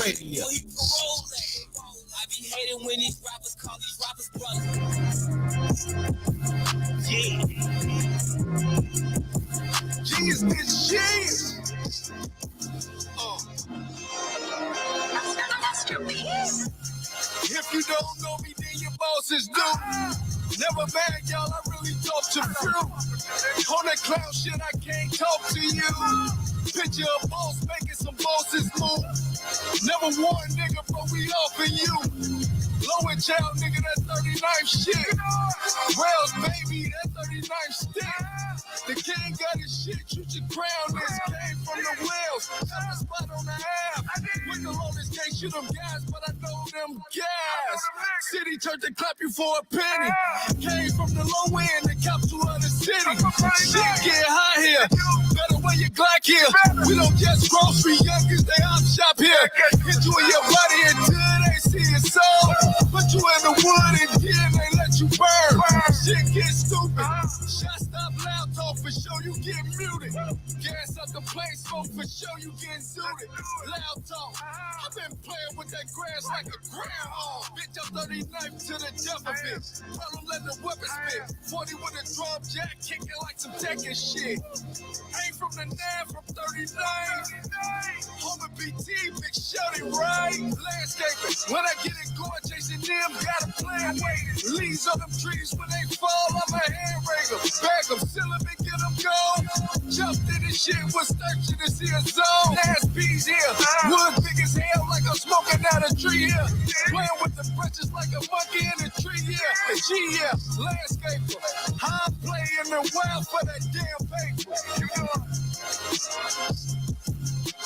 radio. I be hating when these rappers call these rappers brothers. Yeah. Cheese, bitch, cheese. If you don't know me, then your bosses do. Never bad, y'all, I really talk to fruit. On that clown shit, I can't talk to you. Picture a boss making some bosses move. Never won, nigga, but we offing you. Low and child, nigga, that 39th shit. Rails, baby, that 39th stick. The king got his shit, you should crown this. Came from the wheels, got a spot on the app. With the longest can't shoot them guys, but I know them guys. City turned to clap you for a penny. Came from the low end and cop to other city. Shit get high here, better wear your Glock here. We don't just grocery youngers, they op shop here. Enjoy your body until they see your soul. Put you in the wood and then they let you burn. Shit get stupid. Shots stop loud talk for sure you get muted. Gas up the place smoke for sure you get zooted. Loud talk. I've been playing with that grass like a groundhog. Bitch, I'm 39th to the jumper bitch. Problem let the weapon spit. 40 with a drum jack kicking like some Tekken shit. Ain't from the 9 from 39. Home and BT, big shorty, right? Landscaping. When I get it going, chasing them, got a plan. Leaves on them trees when they fall, I'm a hand raider. Bag them, seal them and get them gone. Jumped in this shit, was thirsty to see a zone. Ass bees here, wood big as hell like I'm smoking out a tree here. Playing with the branches like a monkey in a tree here. G, landscaper. I'm playing the wild for that damn paper.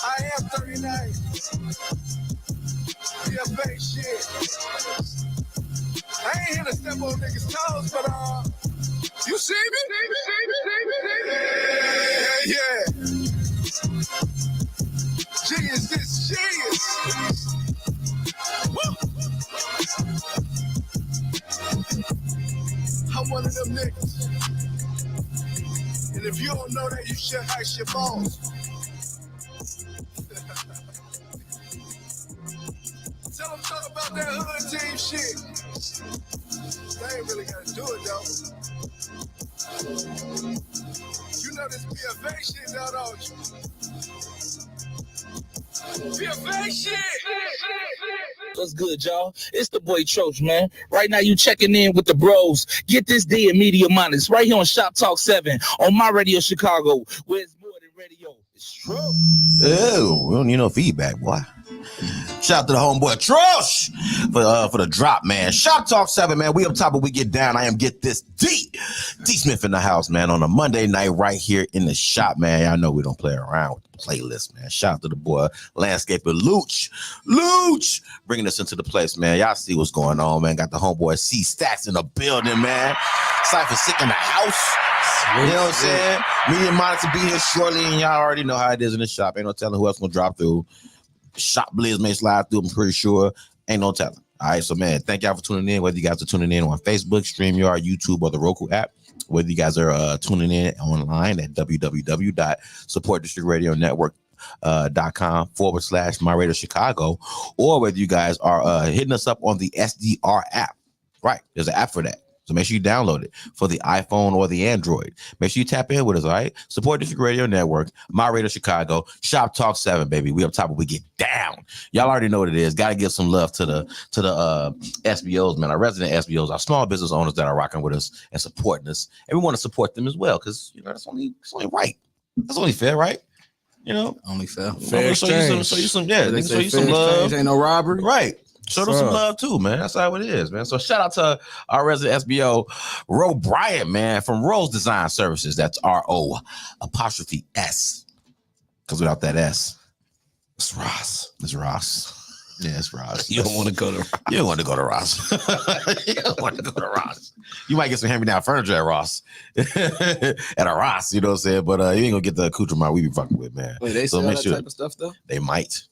I am 39. Be a fake shit. I ain't here to step on niggas' toes, but you see me? Yeah. Genius, this genius. Woo. I'm one of them niggas. And if you don't know that, you should ice your balls. Tell them talk about that hood team shit. They ain't really gotta do it though. You know this BFA shit now, don't you? BFA shit! What's good, y'all? It's the boy Troach, man. Right now, you checking in with the bros. Get this day in Media Minus right here on Shoptalk 7 on my radio Chicago, where it's more than radio. It's true. Oh, we don't need no feedback, boy. Shout out to the homeboy Trosh for the drop, man. Shop Talk 7, man. We up top, but we get down. I am Get This D Smith in the house, man, on a Monday night right here in the shop, man. Y'all know we don't play around with the playlist, man. Shout out to the boy Landscaper Luch, bringing us into the place, man. Y'all see what's going on, man. Got the homeboy CEE STACKZ in the building, man. CYPHERSICK in the house. You know what I'm saying? Media Monitor be here shortly, and y'all already know how it is in the shop. Ain't no telling who else gonna drop through. Shop Blizz may slide through, I'm pretty sure. Ain't no telling. All right, so man, thank y'all for tuning in. Whether you guys are tuning in on Facebook, StreamYard, YouTube, or the Roku app, whether you guys are tuning in online at www.supportdistrictradionetwork.com/My Radio Chicago, or whether you guys are hitting us up on the SDR app. Right, there's an app for that. So make sure you download it for the iPhone or the Android. Make sure you tap in with us, all right? Support District Radio Network, My Radio Chicago, Shop Talk 7, baby. We up top, but we get down. Y'all already know what it is. Got to give some love to the SBOs, man. Our resident SBOs, our small business owners that are rocking with us and supporting us. And we want to support them as well, because that's only right. That's only fair, right? You know, only fair. Fair exchange. Show you some love. Ain't no robbery, right? Show them some love too, man. That's how it is, man. So shout out to our resident SBO, Ro Bryant, man, from Rose Design Services. That's RO''S. Because without that S, it's Ross. It's Ross. Yeah, it's Ross. You don't want to go to Ross. You don't want to go to Ross. You don't want to go to Ross. You might get some hand-me-down furniture at Ross. At a Ross, you know what I'm saying? But you ain't gonna get the accoutrement we be fucking with, man. Wait, they sell that type of stuff though? They might.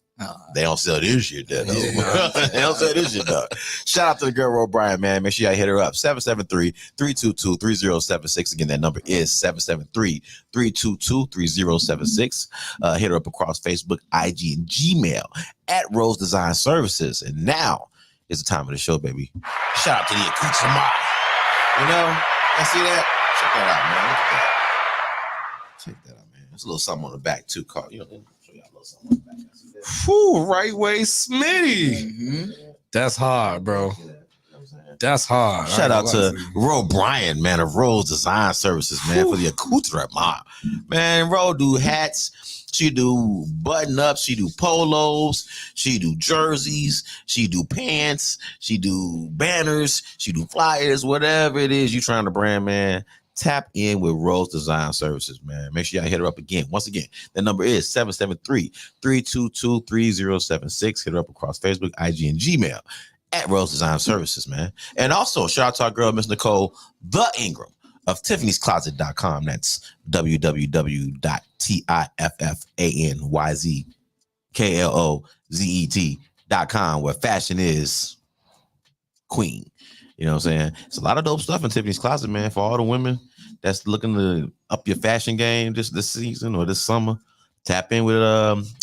They don't sell this shit, though. They don't sell this shit, though. Shout out to the girl, O'Brien, man. Make sure y'all hit her up. 773-322-3076. Again, that number is 773-322-3076. Hit her up across Facebook, IG, and Gmail at Rose Design Services. And now is the time of the show, baby. Shout out to the accoutrement. You know, I see that? Check that out, man. Look at that. Check that out, man. There's a little something on the back, too, Carl. You know, show y'all a little something on the back. Whew, right way, Smitty. That's hard, bro. That's hard. Shout out to Ro Bryan, man, of Rose Design Services, man, for the accoutrement. Man, Ro do hats. She do button-ups. She do polos. She do jerseys. She do pants. She do banners. She do flyers. Whatever it is you trying to brand, man. Tap in with Rose Design Services, man. Make sure y'all hit her up again. Once again, the number is 773-322-3076. Hit her up across Facebook, IG, and Gmail at Rose Design Services, man. And also, shout out to our girl, Miss Nicole, the Ingram of Tiffany'sCloset.com. That's www.Tiffany'sCloset.com, where fashion is queen. You know what I'm saying? It's a lot of dope stuff in Tiffany's Closet, man, for all the women that's looking to up your fashion game this season or this summer. Tap in with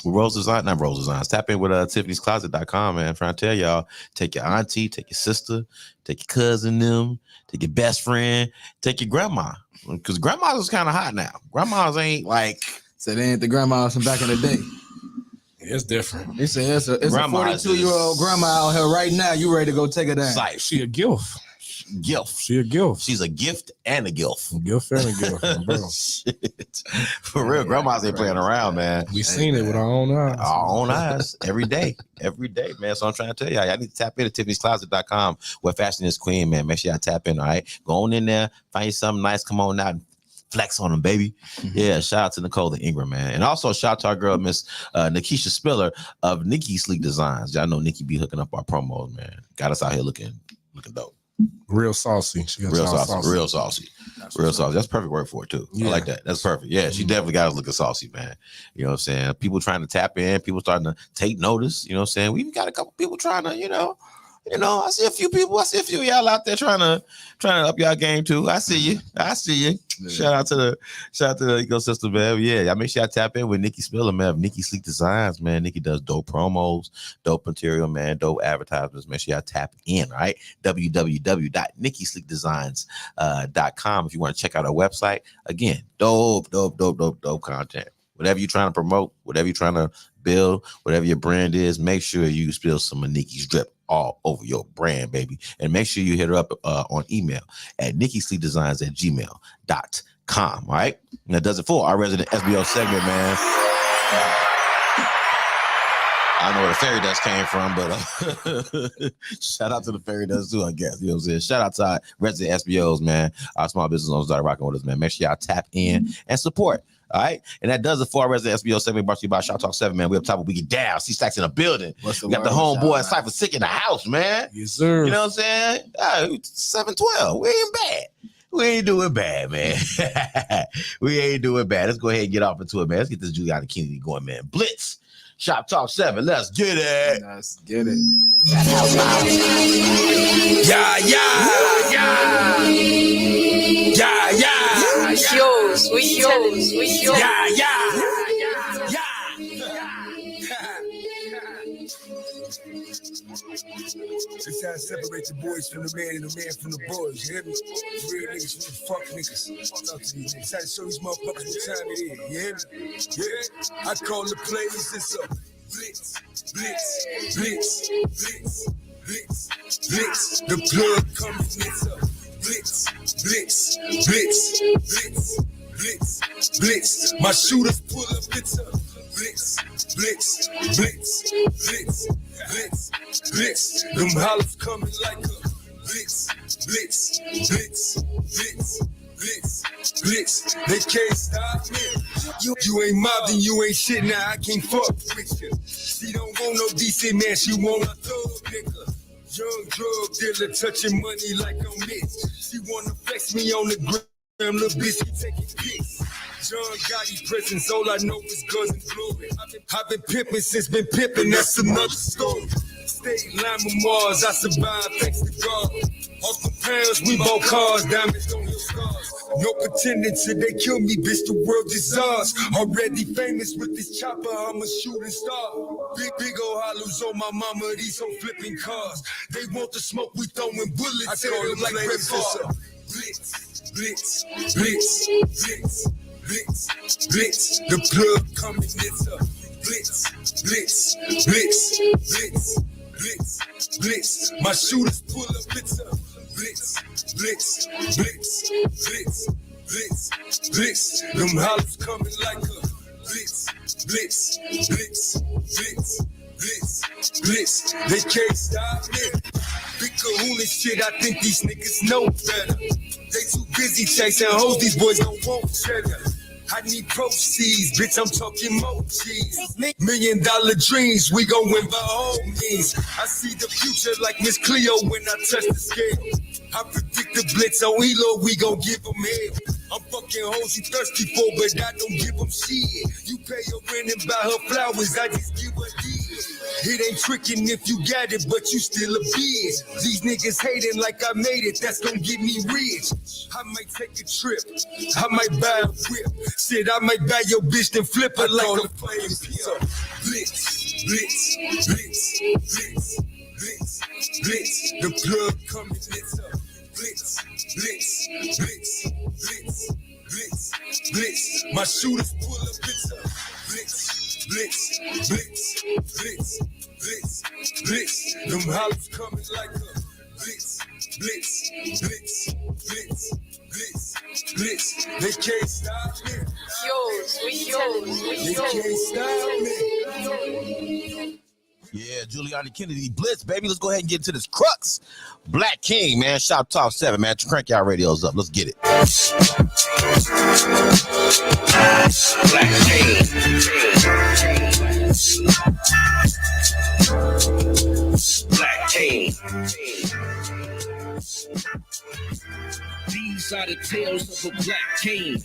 Rose Design, not Rose Designs. Tap in with Tiffany'sCloset.com, man. I'm trying to tell y'all, take your auntie, take your sister, take your cousin, them, take your best friend, take your grandma. Because grandmas is kind of hot now. Grandmas ain't like... So they ain't the grandmas from back in the day. It's different. They say it's a 42-year-old grandma out here right now. You ready to go take her down? Sight. She a gift. She a gift. She's a gift and a gift. A gift and a gift, bro. Shit. For real, grandmas ain't playing around, man. We seen it with our own eyes. Our own eyes every day, man. So I'm trying to tell y'all, y'all need to tap into Tiffany'sCloset.com, where fashion is queen, man. Make sure y'all tap in, all right? Go on in there, find you something nice. Come on out and flex on them, baby. Yeah, shout out to Nicole the Ingram, man. And also shout out to our girl, Miss Nikisha Spiller of Nikki Sleek Designs. Y'all know Nikki be hooking up our promos, man. Got us out here looking dope. Real saucy. She got real saucy. That's perfect word for it, too. Yeah. I like that. That's perfect. Yeah, she definitely got us looking saucy, man. You know what I'm saying? People trying to tap in. People starting to take notice. You know what I'm saying? We even got a couple people trying to, you know, I see a few people. I see a few of y'all out there trying to up y'all game too. I see you. Yeah. Shout out to the ecosystem, man. Yeah, y'all make sure y'all tap in with Nikki Spiller, man, of Nikki Sleek Designs, man. Nikki does dope promos, dope material, man, dope advertisements. Make sure y'all tap in, all right? www.nikkisleekdesigns.com if you want to check out our website. Again, dope content. Whatever you're trying to promote, whatever you're trying to build, whatever your brand is, make sure you spill some of Nikki's drip all over your brand, baby. And make sure you hit her up on email at nikkisleekdesigns@gmail.com. All right. And that does it for our resident SBO segment, man. I don't know where the fairy dust came from, but shout out to the fairy dust too, I guess. You know what I'm saying? Shout out to our resident SBOs, man. Our small business owners that are rocking with us, man. Make sure y'all tap in and support. All right. And that does it for our resident SBO segment brought to you by Shoptalk 7, man. We up top, we get down. CEE STACKZ in the building. We got the homeboy CYPHERSICK in the house, man. Yes, sir. You know what I'm saying? 712. We ain't bad. We ain't doing bad, man. We ain't doing bad. Let's go ahead and get off into it, man. Let's get this Juliana Kennedy going, man. Blitz. Shoptalk 7. Let's get it. Let's get it. Yeah. We yours. Yeah. It's how to separate the boys from the man and the man from the boys. You hear me? Real niggas from the fuck niggas. Talk to these niggas. How to show these motherfuckers what time it is. You hear me? Yeah. I call the plays. It's a blitz. The plug coming. It's a blitz. My shooters pull up. It's a blitz. Them hollers coming like a blitz. They can't stop me. You ain't mobbing, you ain't shit. Now I can't fuck with you. She don't want no decent man, she want a thug nigga. Young drug dealer touching money like I'm Mitch. She wanna flex me on the gram, little bitch, she taking pics. John Gotti prisons, all I know is guns and glory. I've been pimping since been pimping, that's another story. State line with Mars, I survived thanks to God. Off the pounds, we bought cars, diamonds on your scars. No pretending till they kill me, bitch, the world is ours. Already famous with this chopper, I'm a shooting star. Big old hollows on my mama, these some flipping cars. They want the smoke, we throwing bullets. I tell them like Red Bar. Blitz, blitz, blitz, blitz, blitz, blitz. The plug coming, it's a blitz, blitz, blitz, blitz, blitz, blitz. My shooters pull up, it's a blitz, blitz, blitz, blitz, blitz, blitz. Them hollows coming like a blitz, blitz, blitz, blitz, blitz, blitz. They can't stop me. Big kahuna shit, I think these niggas know better. They too busy chasing hoes, these boys don't want cheddar. I need proceeds, bitch, I'm talking more cheese. $1 million dreams, we gon' win by all means. I see the future like Miss Cleo when I touch the scale. I predict the blitz on Elo, we gon' give them hell. I'm fucking hoes you thirsty for, but I don't give them shit. You pay your rent and buy her flowers, I just give her deal. It ain't tricking if you got it, but you still a bitch. These niggas hating like I made it, that's gon' get me rich. I might take a trip, I might buy a whip. Shit, I might buy your bitch then flip her like a playing pizza. Blitz, blitz, blitz, blitz, blitz, blitz. The plug coming, it's a blitz, blitz, blitz, blitz, blitz, blitz. My shooters pull up, it's a blitz, blitz, blitz, blitz, blitz, blitz. Them hollows coming like a blitz, blitz, blitz, blitz, blitz, blitz. They can't stop me. They can't stop me. Yeah, Giuliani Kennedy Blitz, baby. Let's go ahead and get into this crux. Black King, man. Shoptalk 7, man. Crank y'all radios up. Let's get it. Black King. These are the tales of a black king.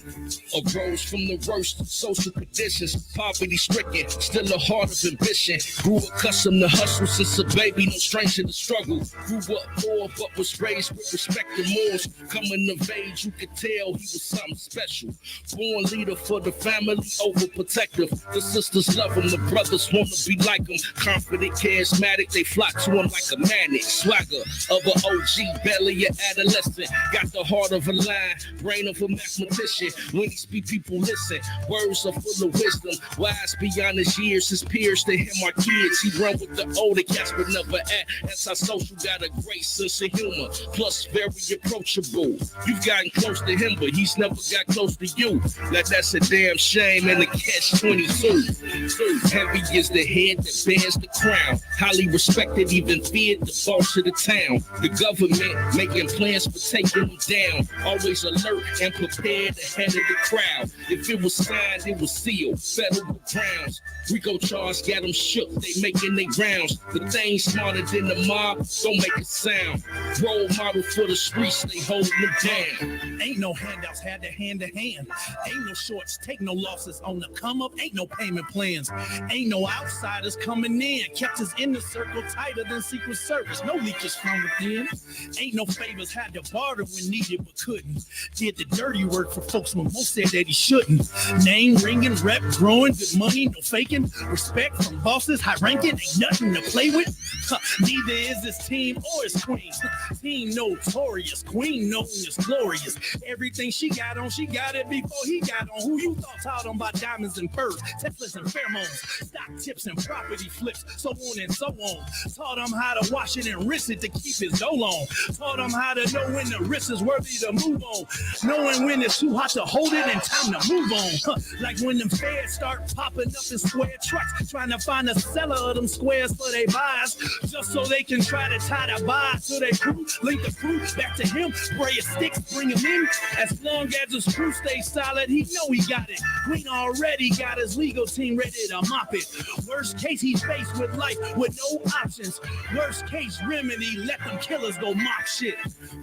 Arose from the worst social conditions, poverty-stricken, still a heart of ambition. Grew accustomed to hustle since a baby, no stranger to struggle. Grew up poor, but was raised with respect and morals. Coming of age, you could tell he was something special. Born leader for the family, overprotective. The sisters love him, the brothers want to be like him. Confident, charismatic, they flock to him like a magnet. Swagger of an OG, belly of adolescent. Got the heart of a lion, brain of a mathematician. When he speak, people listen. Words are full of wisdom. Wise beyond his years, his peers to him are kids. He run with the older cats, but never act antisocial. Got a great sense of humor, plus very approachable. You've gotten close to him, but he's never got close to you. Like that's a damn shame and a catch-22. So heavy is the head that bears the crown. Highly respected, even feared, the boss of the town. The government making plans for taking him down. Always alert and prepared ahead of the crowd. If it was signed, it was sealed. Federal grounds. We go charge, got them shook. They making they rounds. The thing smarter than the mob, don't make a sound. Role model for the streets, they holding them down. Ain't no handouts, had to hand to hand. Ain't no shorts, take no losses on the come up. Ain't no payment plans. Ain't no outsiders coming in. Kept us in the circle tighter than Secret Service. No leakage from within. Ain't no favors, had to barter when needed but couldn't. Did the dirty work for folks when most said that he shouldn't. Name ringing, rep growing, good money, no faking. Respect from bosses, high ranking, ain't nothing to play with. Neither is his team or his queen. Team notorious, queen known as glorious. Everything she got on, she got it before he got on. Who you thought taught him about diamonds and pearls, Teslas and pheromones, stock tips and property flips, so on and so on. Taught him how to wash it and rinse it to keep his dough on. Taught him how to know when the risk is worthy to move on. Knowing when it's too hot to hold it and time to move on. Like when them feds start popping up in square trucks, trying to find a seller of them squares for they buys. just so they can try to tie the bar to their crew, link the crew back to him, spray a stick, bring him in. As long as his crew stays solid, he know he got it. Queen already got his legal team ready to mop it. Worst case, he's faced with life with no options. Worst case remedy, let them killers go mock shit.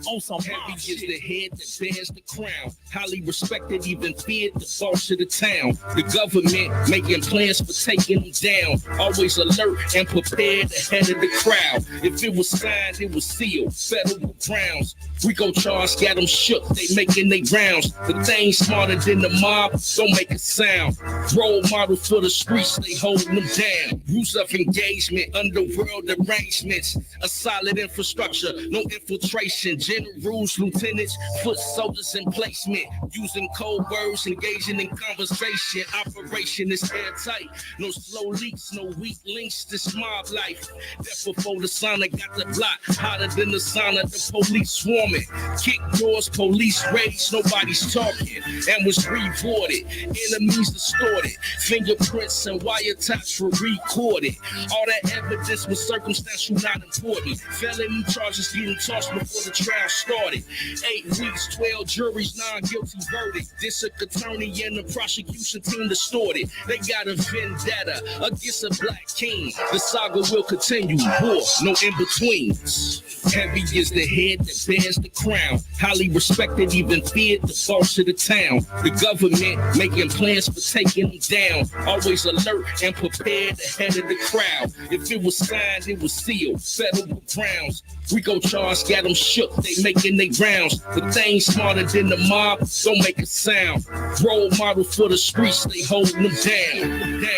On some Heavy mob is shit. the head that bears the crown. Highly respected, even feared, the boss of the town. The government making plans for taking him down. Always alert and prepared ahead of the crowd. If it was signed, it was sealed. Federal grounds. We go charge, got them shook. They making they rounds. The thing smarter than the mob, don't make a sound. Role model for the streets, they holding them down. Rules of engagement, underworld arrangements. A solid infrastructure, no infiltration. Generals, lieutenants, foot soldiers in placement. Using code words, engaging in conversation. Operation is airtight. No slow leaks, no weak links. This mob life. Death before the sauna got the block. Hotter than the sauna, the police swarming. Kick doors, police rage, nobody's talking. And was rewarded. Enemies distorted. Fingerprints and wiretaps were recorded. All that evidence was circumstantial, not important. Felony charges getting tossed before the trial started. 8 weeks, 12 juries, non-guilty verdict. District attorney and the prosecution team distorted. They got a vendetta against a black king. The saga will continue. War, no in-betweens. Heavy is the head that bears the crown. Highly respected, even feared, the boss of the town. The government making plans for taking him down. Always alert and prepared ahead of the crowd. If it was signed, it was sealed. Federal grounds. We go charge, got them shook. They making they rounds. The thing smarter than the mob, don't make a sound. Role model for the streets, they holding them down.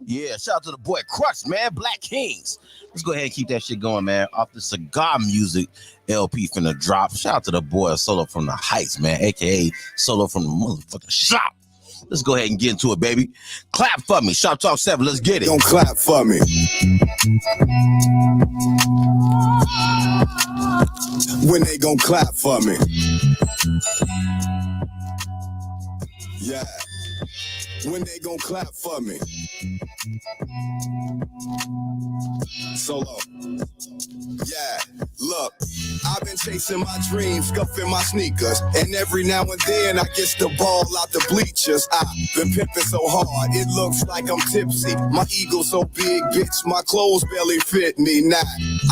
Yeah, shout out to the boy Crush, man. Black Kings. Let's go ahead and keep that shit going, man. Off the Cigar Music LP finna drop. Shout out to the boy Solo from the Heights, man, aka Solo from the motherfucking shop. Let's go ahead and get into it, baby. Clap for me. Shop Talk 7. Let's get it. Don't clap for me. When they gon' clap for me? Yeah. When they gon' clap for me? Solo. Yeah, look, I've been chasing my dreams, scuffing my sneakers, and every now and then I get the ball out the bleachers. I've been pimping so hard, it looks like I'm tipsy. My ego so big, bitch, my clothes barely fit me. Nah,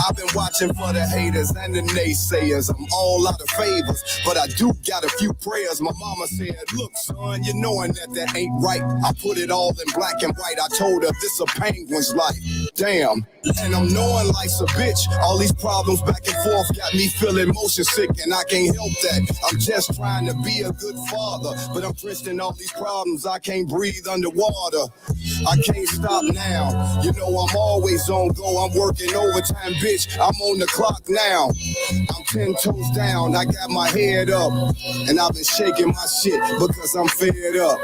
I've been watching for the haters and the naysayers. I'm all out of favors, but I do got a few prayers. My mama said, look, son, you knowing that ain't right. I put it all in black and white. I told her this a penguin's life. Damn. And I'm knowing life's a bitch. All these problems back and forth got me feeling motion sick, and I can't help that. I'm just trying to be a good father, but I'm drenched in all these problems. I can't breathe underwater. I can't stop now. You know I'm always on go. I'm working overtime, bitch. I'm on the clock now. I'm 10 toes down. I got my head up, and I've been shaking my shit because I'm fed up.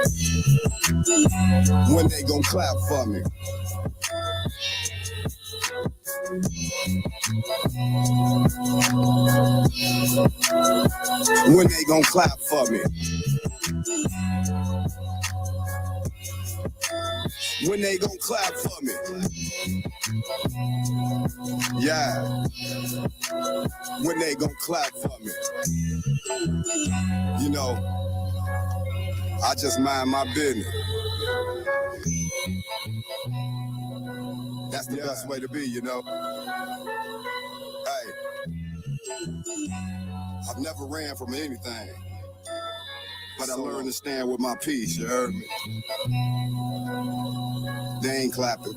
When they gon' clap for me? When they gon' clap for me? When they gon' clap for me? Yeah. When they gon' clap for me? You know, I just mind my business. That's the best way to be, you know. Hey, I've never ran from anything, but I learned to stand with my peace, you heard me? They ain't clapping.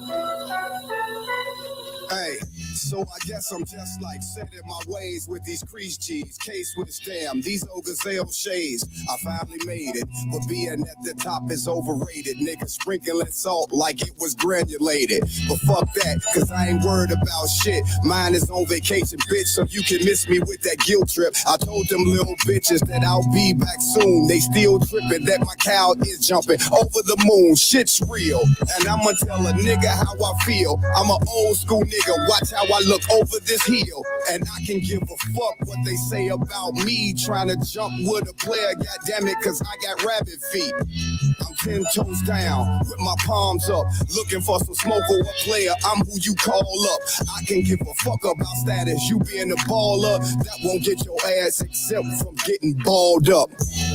Hey, so I guess I'm just like set in my ways with these crease G's. K-Swiss, damn, these old gazelle shades. I finally made it, but being at the top is overrated. Niggas sprinkling salt like it was granulated. But fuck that, cause I ain't worried about shit. Mine is on vacation, bitch, so you can miss me with that guilt trip. I told them little bitches that I'll be back soon. They still tripping that my cow is jumping over the moon. Shit's real, and I'ma tell a nigga how I feel. I'm an old school nigga, watch how Now I look over this hill, and I can give a fuck what they say about me trying to jump with a player, goddammit, cause I got rabbit feet. I'm 10 toes down, with my palms up, looking for some smoke or a player, I'm who you call up. I can give a fuck about status, you being a baller, that won't get your ass exempt from getting balled up.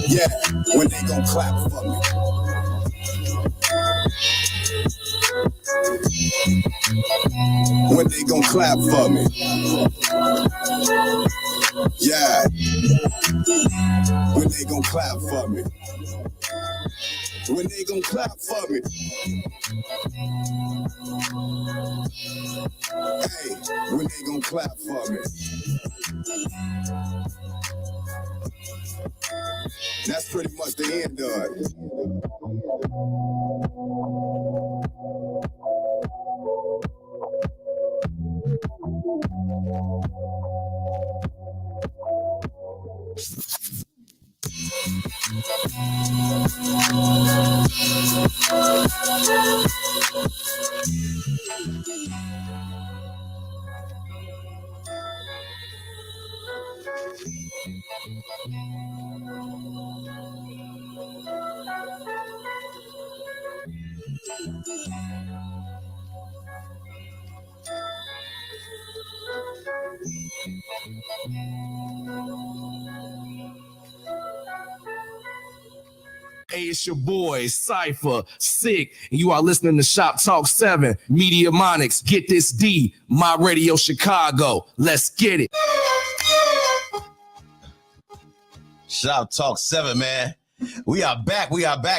Yeah, when they gon' clap for me. When they gon' clap for me. Yeah. When they gon' clap for me. When they gon' clap for me. Hey, when they gon' clap for me. That's pretty much the end of it. Hey, it's your boy, Cypher, Sick, and you are listening to Shop Talk 7, Media Monics, Get This D, My Radio Chicago. Let's get it. Shop Talk 7, man. We are back,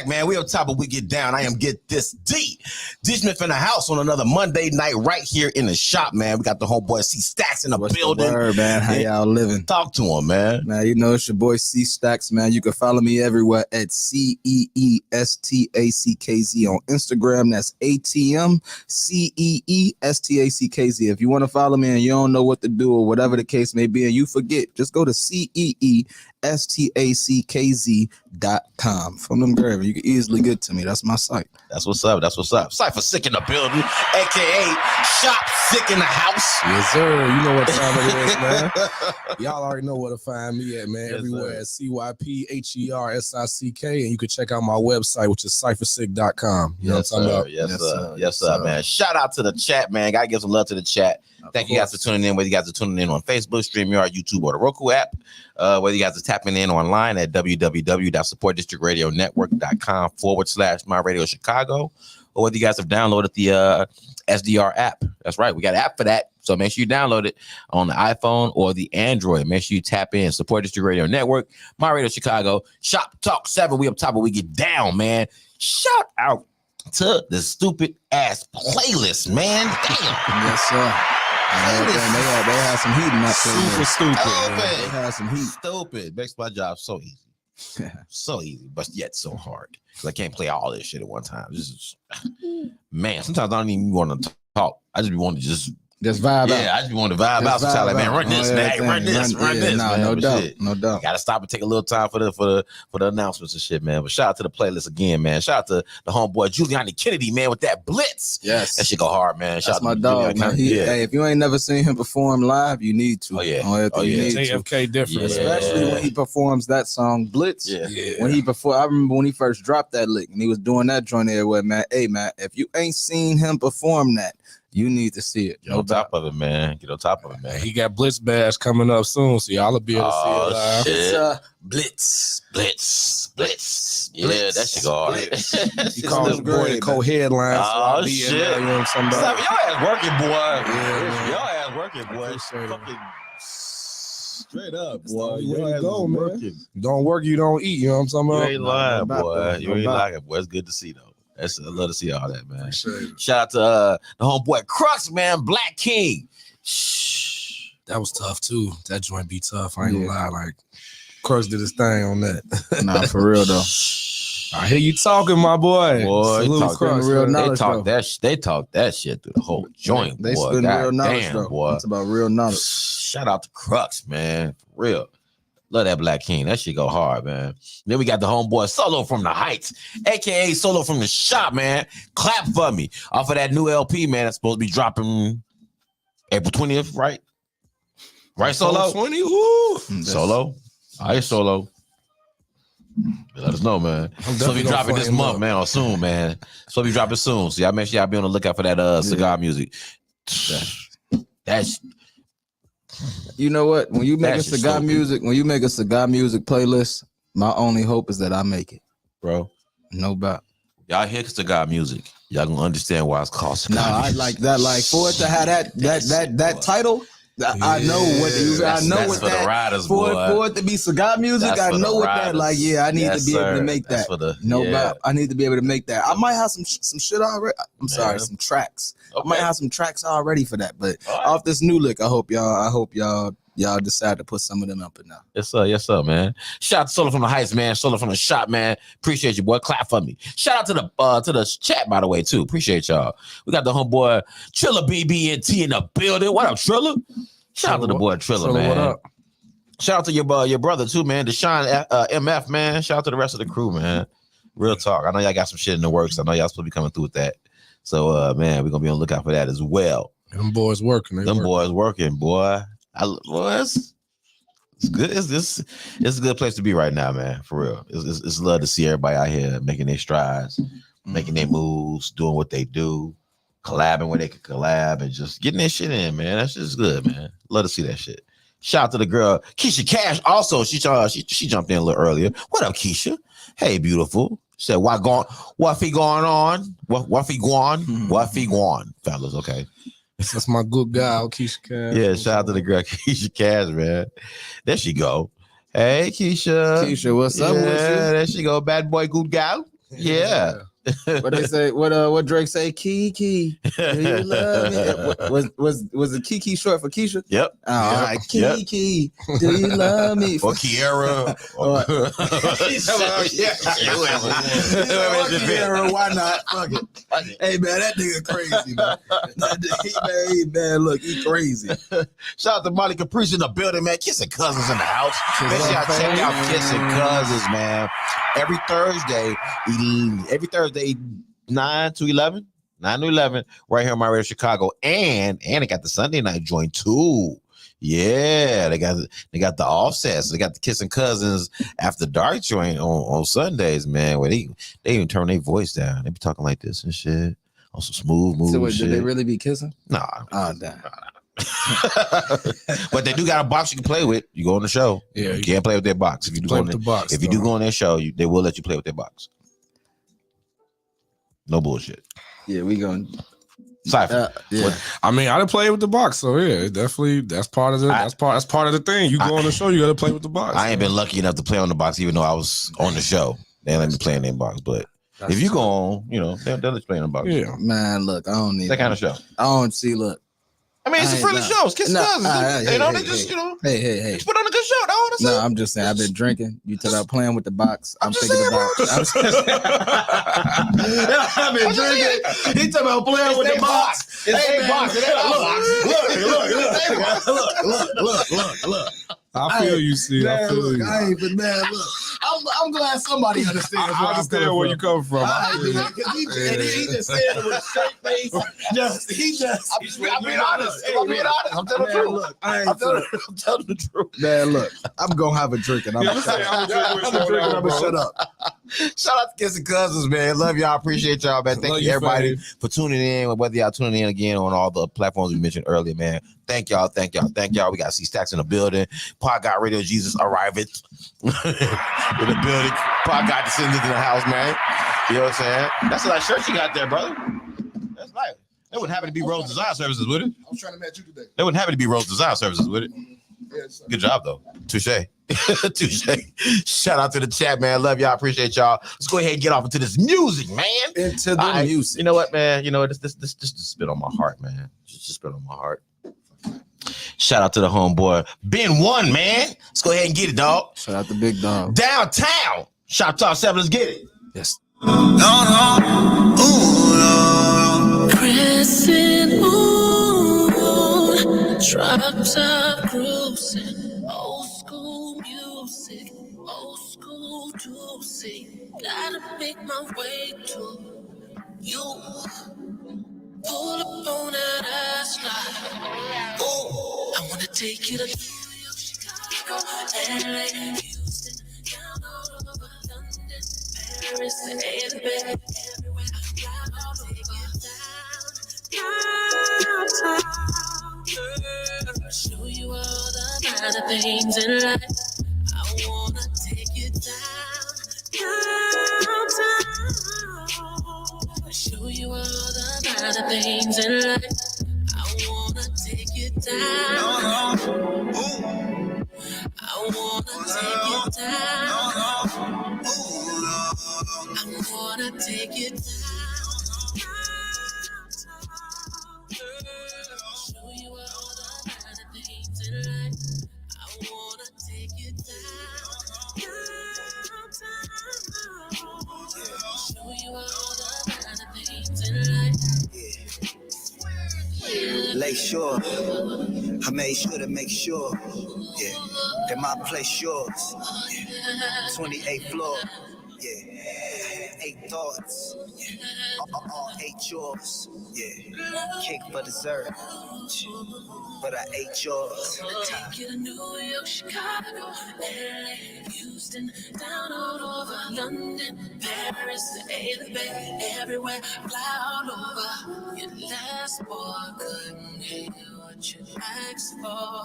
man. We on top of We Get Down. I am Get This D. D Smith in the house on another Monday night right here in the shop, man. We got the homeboy CEE STACKZ in the building. The word, man? How y'all living? Talk to him, man. Man, you know it's your boy CEE STACKZ, man. You can follow me everywhere at CEE STACKZ on Instagram. That's ATM CEE STACKZ. If you want to follow me and you don't know what to do or whatever the case may be, and you forget, just go to CEE STACKZ.com. From them girls, you can easily get to me. That's my site. That's what's up. CYPHERSICK in the building, aka Shop Sick in the house. Yes, sir. You know what time it is, man. Y'all already know where to find me at, man. Yes, everywhere at CYPHERSICK, and you can check out my website, which is CYPHERSICK.com. You know what I'm talking about? Yes, sir, man. Shout out to the chat, man. Gotta give some love to the chat. Thank you guys for tuning in, whether you guys are tuning in on Facebook, StreamYard, YouTube, or the Roku app. Whether you guys are tapping in online at www.supportdistrictradionetwork.com/My Radio Chicago, or whether you guys have downloaded the SDR app. That's right. We got an app for that. So make sure you download it on the iPhone or the Android. Make sure you tap in Support District Radio Network, My Radio Chicago, Shop Talk 7. We up top, but we get down, man. Shout out to the stupid ass playlist, man. Damn. Yes, sir. They had some heat in that playlist. Super stupid. They had some heat. Stupid. Makes my job so easy. So easy, but yet so hard. Because I can't play all this shit at one time. Man, sometimes I don't even want to talk. I just be wanting to just vibe out. Yeah, I just want to vibe out. Sometimes like, man, run this, man, run this. No doubt. Got to stop and take a little time for the announcements and shit, man. But shout out to the playlist again, man. Shout out to the homeboy Giuliani Kennedy, man, with that blitz. Yes, that shit go hard, man. Shout That's my dog, man. Hey, if you ain't never seen him perform live, you need to. Oh yeah. JFK different, especially when he performs that song Blitz. Yeah. When he I remember when he first dropped that lick and he was doing that joint everywhere, man. Hey, man, if you ain't seen him perform that, you need to see it. Get on top of it, man. He got Blitz Bash coming up soon, so y'all will be able to see it live. It's Blitz. Yeah, that shit go hard. He called his boy the co-headline. Oh, shit. You know what I'm talking about? Your ass working, boy. Yeah, your ass working, boy. Fucking straight up, boy. Your ass go, man. Don't work, you don't eat. You know what I'm talking about? You ain't lying, boy. You ain't lying, boy. It's good to see, though. I love to see all that, man. Shout out to the homeboy Crux, man, Black King. That was tough too. That joint be tough. I ain't gonna lie. Like Crux did his thing on that. Nah, for real though. I hear you talking, my boy. Boy, real knowledge, they talk that shit through the whole joint. They boy. spend real knowledge, damn, though. Boy. It's about real knowledge. Shout out to Crux, man. For real. Love that Black King. That shit go hard, man. Then we got the homeboy Solo from the Heights, aka Solo from the Shop, man. Clap for me. Off of that new LP, man. That's supposed to be dropping April 20th, right? Right, Solo? 20? Ooh. Solo? All right, Solo. Let us know, man. So be dropping this month, man, or soon, man. So be dropping soon. So y'all make sure y'all be on the lookout for that cigar music. That's you know what? When you make a cigar music, playlist, my only hope is that I make it, bro. No doubt. Y'all hear cigar music, y'all gonna understand why it's called cigar music. I like that. Like for it to have that title. I know what that's for the riders, for it to be cigar music. That's I know what riders. that. Like, yeah, I need to be able to make that. No doubt, I need to be able to make that. I might have some shit already. I'm sorry, some tracks. Okay. I might have some tracks already for that. But off this new lick, I hope y'all decide to put some of them up and now. Yes, sir, man. Shout out to Solar from the Heights, man. Solar from the shop, man. Appreciate you, boy. Clap for me. Shout out to the chat, by the way, too. Appreciate y'all. We got the homeboy Triller BB&T in the building. What up, Triller? Shout out to the boy Triller, man. What up? Shout out to your brother too, man. Deshaun MF, man. Shout out to the rest of the crew, man. Real talk. I know y'all got some shit in the works. I know y'all supposed to be coming through with that. So, man, we're gonna be on the lookout for that as well. Them boys working. Boys working, boy. It's good. It's a good place to be right now, man. For real. It's love to see everybody out here making their strides, making their moves, doing what they do, collabing where they can collab, and just getting their shit in, man. That's just good, man. Love to see that shit. Shout out to the girl Keisha Cash. Also, she jumped in a little earlier. What up, Keisha? Hey, beautiful. She said, what fi going on? What fi going, fellas? Okay. That's my good guy, Keisha Cash. Yeah, shout out to the girl Keisha Cash, man. There she go. Hey, Keisha. Keisha, what's up with you? There she go. Bad boy, good gal. Yeah. What they say? What Drake say? Kiki, do you love me? Was it Kiki short for Keisha? Yep. All right, Kiki, do you love me? Or Kiara. Kiara, why not? Fuck it. Hey man, that nigga crazy, man. Man, look, he crazy. Shout out to Molly Caprice in the building, man. Kissing Cousins in the house. Make sure y'all check out Kissing Cousins, man. Every Thursday, 9 to 11, right here in my radio Chicago. And they got the Sunday night joint too. Yeah, they got the offsets. They got the Kissing Cousins After Dark joint on Sundays, man, where they even turn their voice down. They be talking like this and shit on some smooth moves. So wait, did they really be kissing? Nah. Oh, damn. But they do got a box you can play with. You go on the show. Yeah, you can't play with their box. If you do go on their show, they will let you play with their box. No bullshit. Yeah, we going Cypher. Yeah. I mean, I done play with the box, so yeah, definitely that's part of the thing. You go on the show, you got to play with the box. I ain't been lucky enough to play on the box, even though I was on the show. They didn't let me play in their box, but if you go on, they'll let you play in the box. Yeah, man. Look, I don't need that kind of show. I don't see. Look. I mean, it's a friendly show. It's Kiss Cousins. They just put on a good show. No, I'm just saying. I've been drinking. You talk about playing with the box. I'm thinking about. I've been drinking. He talking about playing with the box. Hey, box. Look. I feel you, see. I feel you. I ain't, but man, look. I'm glad somebody understands. I understand where you come from. He just said it with a straight face. I'm being honest. I'm telling the truth. Look, I'm telling the truth. Man, look, I'm gonna have a drink and I'm gonna shut up. Shout out to Kissing Cousins, man. Love y'all. Appreciate y'all, man. Thank you, everybody, for tuning in. Whether y'all tuning in again on all the platforms we mentioned earlier, man. Thank y'all. We got CEE STACKZ in the building. Pod God Radio Jesus arrived in the building. Pod God descended in the house, man. You know what I'm saying? That's a nice shirt you got there, brother. That's nice. That wouldn't happen to be Rose Design Services, would it? I was trying to match you today. That wouldn't happen to be Rose Design Services, would it? Yes. Good job, though. Touche. Shout out to the chat, man. Love y'all. Appreciate y'all. Let's go ahead and get off into this music, man. Into the music. You know what, man? You know, this just spit on my heart, man. Just spit on my heart. Shout out to the homeboy Ben One, man. Let's go ahead and get it, dog. Shout out to Big Dog. Downtown. Shoptalk 7. Let's get it. Yes. Pressing on, drops up cruising, old school music, old school juicy. Gotta make my way to you. Pull up on that ass line. Oh, I wanna take you to New York, Chicago, LA, Houston, down all over London, Paris, everywhere, everywhere. I'll take you downtown, girl. Show you all the kind of things in life. I wanna take you downtown. Show you all the kind of things in life. I wanna take you down. I wanna take you down. I wanna take you down. Show you all the kind of things in life. I wanna take you down. Show you all the kind of things in life. Lakeshore, I made sure to make sure, that my place yours, 28th floor, 8 thoughts, all 8 yours, cake for dessert, but I ate yours. Take you to New York, Chicago, LA, Houston, down all over London, Paris, everywhere, fly all over. Your last boy couldn't hear what you asked for.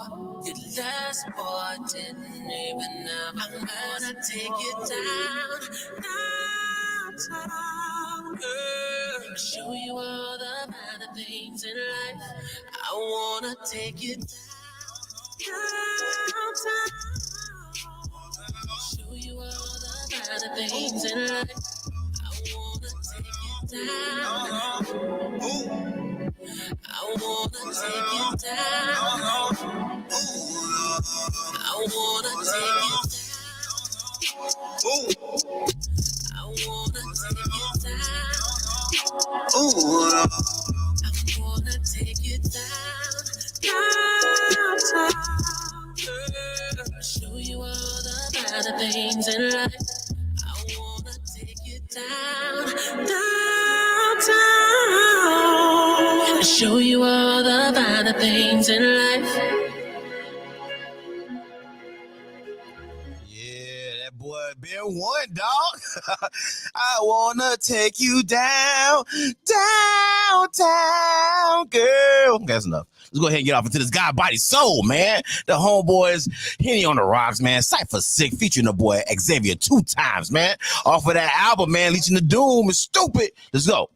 Your last boy didn't even know. I'm gonna take you downtown, girl. Show you all the kind of things in life. I wanna take you downtown. Show you all the kind of things in life. I wanna take you down. I wanna take you down. I wanna take you down. I wanna take you down. I wanna take you down. Show you all the kind of things in life. I wanna take you downtown. Show you all the kind of things in life. Yeah, that boy been one, dog. I wanna take you downtown, girl. That's enough. Let's go ahead and get off into this God Body Soul, man. The homeboys, Henny on the rocks, man. CYPHERSICK featuring the boy Xavier 2 times, man. Off of that album, man. Leeching the Doom is stupid. Let's go.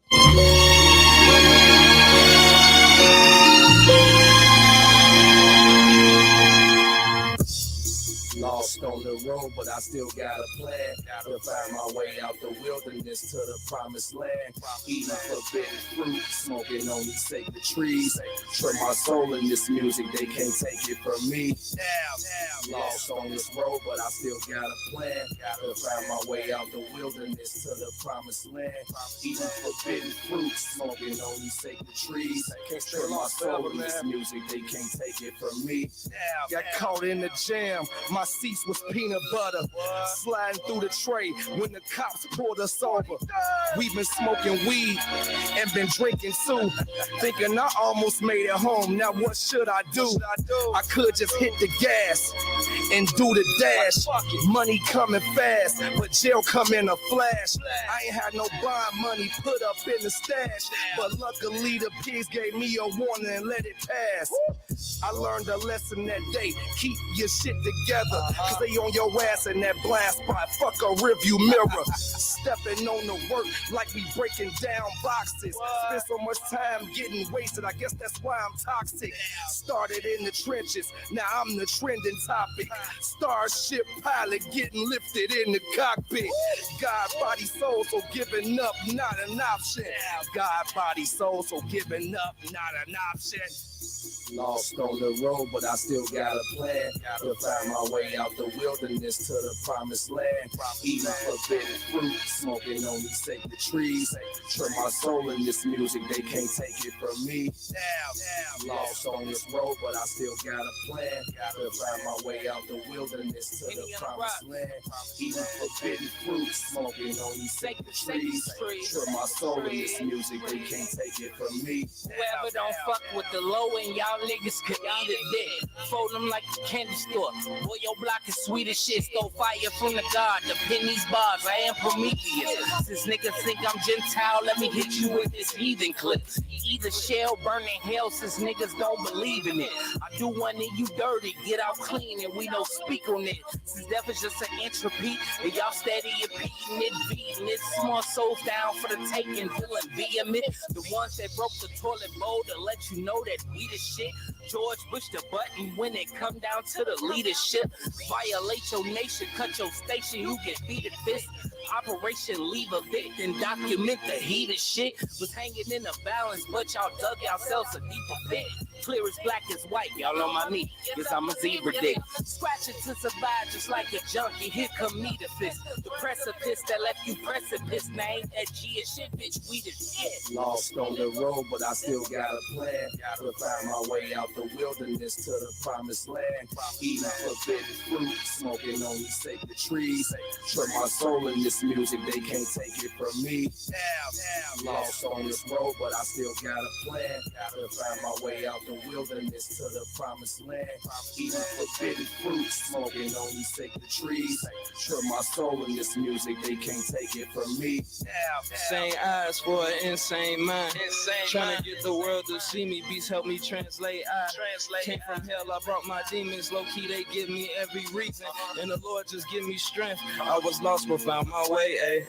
Lost on the road, but I still got a plan to find my way out the wilderness to the promised land. Eating forbidden fruit, smoking on these sacred trees. Trip my soul in this music, they can't take it from me. Lost on this road, but I still got a plan to find my way out the wilderness to the promised land. Eating forbidden fruit, smoking on these sacred trees. Trip my soul in this music, they can't take it from me. Got caught in the jam. My seats was peanut butter, sliding through the tray when the cops pulled us over. We've been smoking weed and been drinking too, thinking I almost made it home. Now what should I do? I could just hit the gas and do the dash. Money coming fast, but jail come in a flash. I ain't had no bond money put up in the stash, but luckily the pigs gave me a warning and let it pass. I learned a lesson that day, keep your shit together, cause they on your ass in that blind spot, fuck a review mirror. Stepping on the work like we breaking down boxes. Spend so much time getting wasted, I guess that's why I'm toxic. Started in the trenches, now I'm the trending topic. Starship pilot getting lifted in the cockpit. God, body, soul, so giving up, not an option. God, body, soul, so giving up, not an option. Lost on the road, but I still got a plan to find my way out the wilderness to the promised land. Eating forbidden fruit, smoking on these sacred trees. Trim my soul in this music, they can't take it from me. Lost on this road, but I still got a plan to find my way out the wilderness to the promised land. Eating forbidden fruit, smoking on these sacred trees. Trim my soul in this music, they can't take it from me. Whoever don't fuck with the low and y'all niggas could eat it dead. Fold them like a candy store. Boy, your block is sweet as shit. Stole fire from the God. The pennies bars. I am Prometheus. Since niggas think I'm Gentile, let me hit you with this heathen clip. Either shell burning hell since niggas don't believe in it. I do one and you dirty. Get out clean and we don't speak on it. Since death is just an entropy and y'all steady repeating it, beating it. Small souls down for the taking, feeling vehement. The ones that broke the toilet bowl to let you know that we the shit. George Bush the button when it come down to the leadership. Violate your nation, cut your station, you get beat at this. Operation Leave a Victim, document the heat of shit. Was hanging in the balance, but y'all dug yourselves a deeper pit. Clear as black as white, y'all know my meat, cause I'm a zebra dick. Scratch it to survive just like a junkie, here come me the fist. The precipice that left you precipice, name that G as shit, bitch, we the shit. Lost on the road, but I still got a plan to find my way out the wilderness to the promised land. Eating forbidden fruit, smoking on these sacred trees. Trim my soul in this music, they can't take it from me. Lost on this road, but I still got a plan to find my way out the wilderness to the promised land. Eating forbidden fruit, smoking on these sacred trees. Trim my soul in this music, they can't take it from me. Same eyes for an insane mind. Trying to get the world to see me. Beats help me translate. I came from hell, I brought my demons. Low key, they give me every reason. And the Lord just give me strength. I was lost but found my way.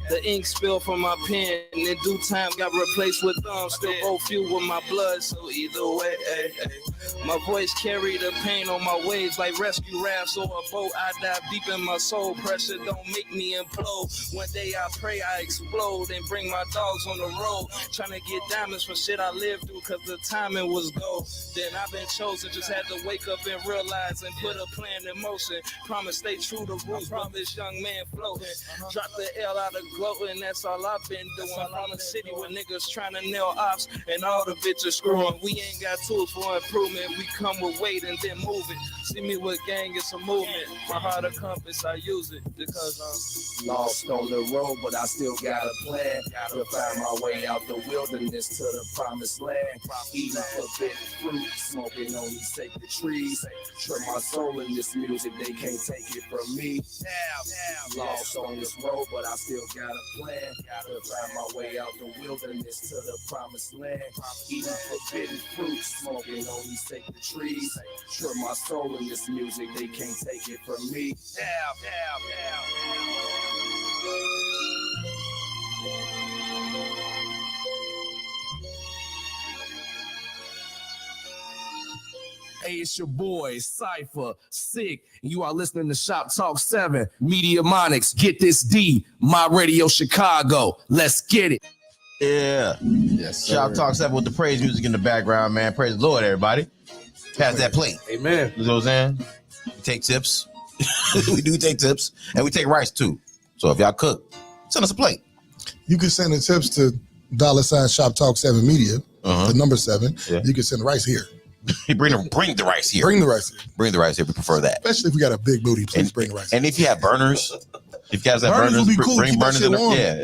The ink spilled from my pen. In due time, got replaced with thumbs. Still both fueled with my blood. So either way, my voice carry the pain on my waves like rescue rafts or a boat. I dive deep in my soul. Pressure don't make me implode. One day I pray I explode and bring my dogs on the road. Trying to get diamonds from shit I lived through cause the timing was gold. Then I've been chosen, just had to wake up and realize and put a plan in motion. Promise stay true to roots, from this young man floating. Drop the L out of gloating, that's all I've been doing. From a city where niggas trying to nail ops and all the bitches screwing. We ain't got tools for improvement, we come with weight and then move it. See me with gang, it's a movement. My heart a compass, I use it because I'm lost on the road, but I still got a plan to find my way out the wilderness to the promised land. Eating forbidden fruit, smoking on these sacred trees. Trim my soul in this music, they can't take it from me. Lost on this road, but I still got a plan to find my way out the wilderness to the promised land. Eating forbidden fruit, smoking on these sacred trees. Trim my soul in this music, they can't take it from me. Hey, it's your boy, Cypher, Sick, and you are listening to Shop Talk 7, Media Monics. Get this D, My Radio Chicago. Let's get it. Yeah. Yes, sir. Shop Talk 7 with the praise music in the background, man. Praise the Lord, everybody. Pass that plate. Amen. You know what I'm saying? We take tips. We do take tips. And we take rice, too. So if y'all cook, send us a plate. You can send the tips to $ Shop Talk 7 Media, the number 7. Yeah. You can send the rice here. bring the rice here. Bring the rice here. Bring the rice here. We prefer that. Especially if we got a big booty, please bring the rice. And if you have burners, if you guys have burners, cool. bring Keep burners in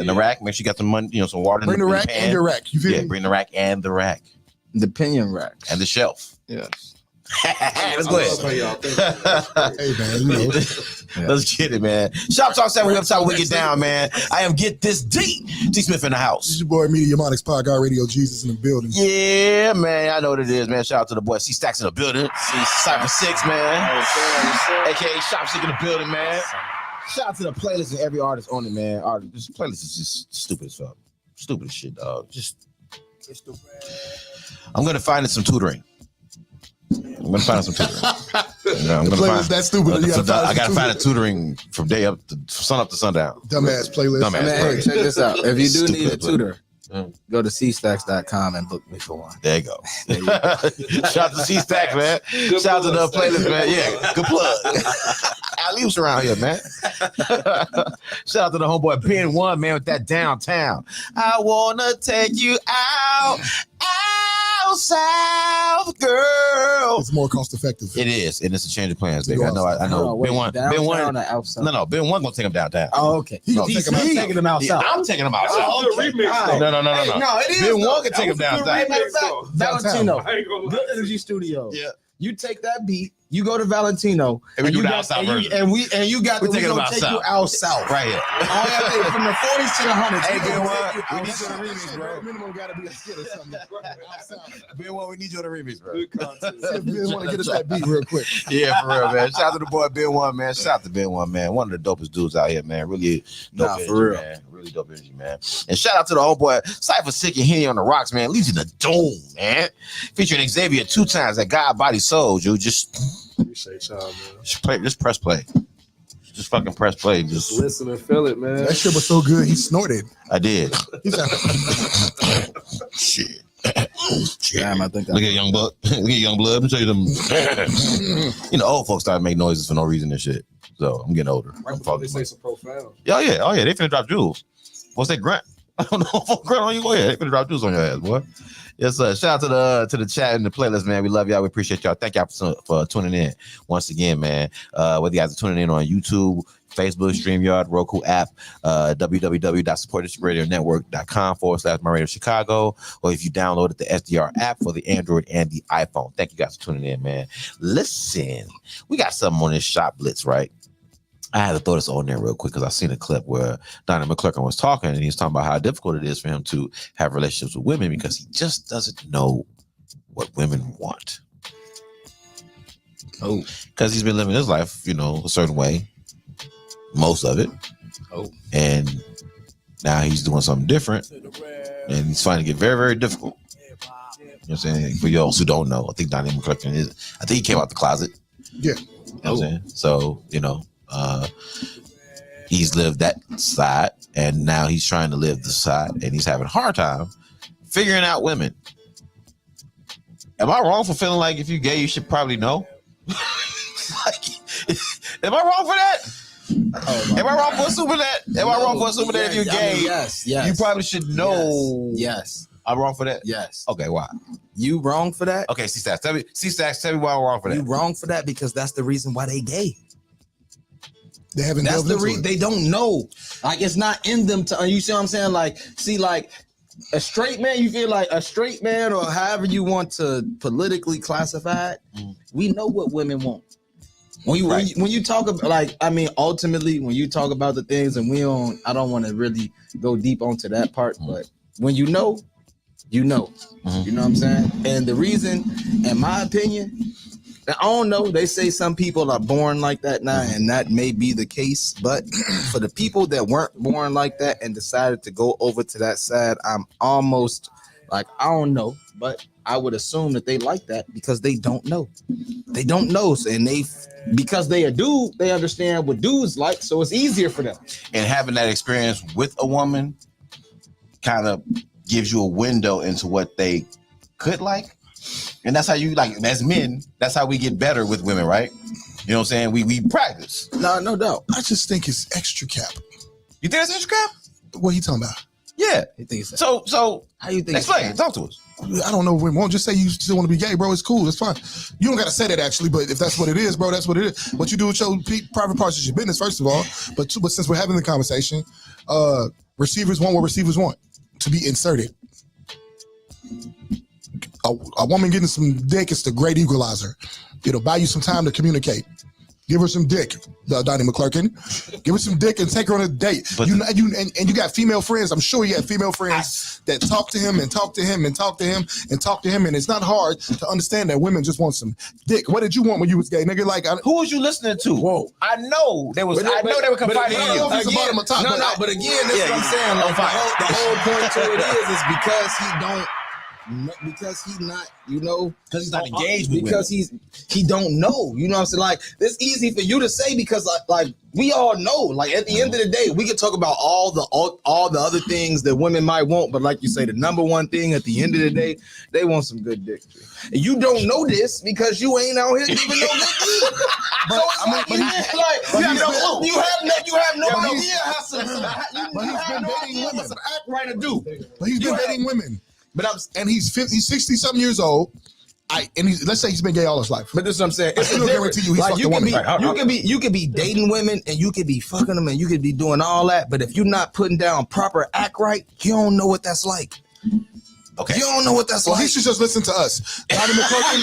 the rack. Make sure you got some money, some water bring in the rack pan. and your rack. You feel me? Bring the rack and the rack. The pinion rack. And the shelf. Yes. Let's go ahead. Hey, man, you know. Let's get it, man. Shop Talk 7, we up top, we get down, man. I am Get This D. D Smith in the house. This is your boy, Media Monics, Podcast Radio, Jesus in the building. Yeah, man. I know what it is, man. Shout out to the boy. CEE STACKZ in the building. CEE CYPHERSICK, man. AKA Shopstick in the building, man. Shout out to the playlist and every artist on it, man. This playlist is just stupid as fuck. Stupid as shit, dog. I'm going to find it some tutoring. I'm gonna find some tutoring. I'm gonna find that stupid. I gotta find a tutoring from sun up to sundown. Dumbass playlist. Hey, check this out. If you do need a tutor, go to cstacks.com and book me for one. There you go. Shout out to C Stacks, man. Shout out to the playlist, man. Yeah, good plug. Alley-oops around here, man. Shout out to the homeboy Ben One, man, with that downtown. I wanna take you out south, girl. It's more cost effective. It is, and it's a change of plans, baby. I know. Ben One gonna take him downtown. Oh, okay. He's taking him out south. I'm taking him out south. No, it is. Ben One can take him downtown. Valentino, Good Energy Studio. Yeah. You take that beat, you go to Valentino, and we do you the got outside and you got we to take you out south. Right here. From the 40s to the 100s. Hey, Ben One, we need you Outside. on the remix, bro. Minimum got to be a skit or something. Ben One, we need you on the remix, bro. See if Ben want to get us that beat real quick. Yeah, for real, man. Shout out to the boy Ben One, man. Shout out to Ben One, man. One of the dopest dudes out here, man. Really dope energy, for real. man. Really dope energy, man. And shout out to the old boy CYPHERSICK and Henny on the Rocks, man. Leaves in the dome, man. Featuring Xavier 2 times at God Body Soul, dude. Appreciate y'all, man. Just press play. Just fucking press play. Just listen and feel it, man. That shit was so good, he snorted. I did. Shit. Damn, I think Look at Young Buck. Look at Young Blood. Let me tell you them. You know, old folks start making noises for no reason and shit. So I'm getting older. Right before they say some profound. Oh yeah. They finna drop jewels. What's that grunt? I don't know. Grunt on you. Go ahead. They finna drop jewels on your ass, boy. Yes, sir. Shout out to the chat and the playlist, man. We love y'all. We appreciate y'all. Thank y'all for tuning in once again, man. Whether you guys are tuning in on YouTube, Facebook, StreamYard, Roku app, www.supportthesradionnetwork.com/MyRadioChicago, or if you downloaded the SDR app for the Android and the iPhone. Thank you guys for tuning in, man. Listen, we got something on this Shop Blitz, right? I had to throw this on there real quick because I seen a clip where Donnie McClurkin was talking and he was talking about how difficult it is for him to have relationships with women because he just doesn't know what women want. Oh, because he's been living his life, a certain way, most of it. Oh, and now he's doing something different and he's finding it very, very difficult. You know what I'm saying? For those who don't know, I think Donnie McClurkin I think he came out the closet. Yeah. You know what I'm saying? So, he's lived that side and now he's trying to live the side and he's having a hard time figuring out women. Am I wrong for feeling like if you're gay you should probably know? Am I wrong for that? Am I wrong for assuming that? Am I wrong for assuming that if you're gay, yes, you probably should know? Yes. I'm wrong for that? Yes. Okay, why? You wrong for that? Okay, C-Stacks, tell me why I'm wrong for that. You wrong for that because that's the reason why they gay. They haven't. That's the reason they don't know. Like it's not in them to. You see what I'm saying? Like, see, like a straight man. You feel like a straight man, or however you want to politically classify it. We know what women want. When you talk about ultimately when you talk about the things, and I don't want to really go deep onto that part, but when you know, you know what I'm saying. And the reason, in my opinion. I don't know. They say some people are born like that now, and that may be the case. But for the people that weren't born like that and decided to go over to that side, I'm almost like, I don't know. But I would assume that they like that because they don't know. They don't know. And because they a dude, they understand what dudes like. So it's easier for them. And having that experience with a woman kind of gives you a window into what they could like. And that's how you as men, that's how we get better with women, right? You know what I'm saying? We practice. No doubt. I just think it's extra cap. You think it's extra cap? What are you talking about? Yeah. He thinks so how you think? Explain. Talk to us. I don't know if women won't just say you still want to be gay, bro. It's cool. It's fine. You don't got to say that actually, but if that's what it is, bro, that's what it is. What you do with your private parts is your business, first of all. But since we're having the conversation, receivers want what receivers want to be inserted. A woman getting some dick is the great equalizer. It'll buy you some time to communicate. Give her some dick, Donnie McClurkin. Give her some dick and take her on a date. But you got female friends. I'm sure you have female friends that talk to him and talk to him and talk to him and talk to him. And it's not hard to understand that women just want some dick. What did you want when you was gay, nigga? Who was you listening to? Whoa, I know they were confiding in you. But again, this is what I'm saying. The whole point to it is because he don't because he's not, you know, because he's not engaged with because women. he don't know, you know what I'm saying? Like, it's easy for you to say because like we all know, like at the end of the day, we can talk about all the other things that women might want, but like you say, the number one thing at the end of the day, they want some good dick. And you don't know this because you ain't out here giving no good dick. But I mean, you have no idea how some act right to do. But he's been dating women. And he's 60 something years old. Let's say he's been gay all his life. But this is what I'm saying. It's I still guarantee you, like you could be dating women and you could be fucking them and you could be doing all that. But if you're not putting down proper act right, you don't know what that's like. Okay, you don't know what that's like. He should just listen to us. Donnie McClurkin.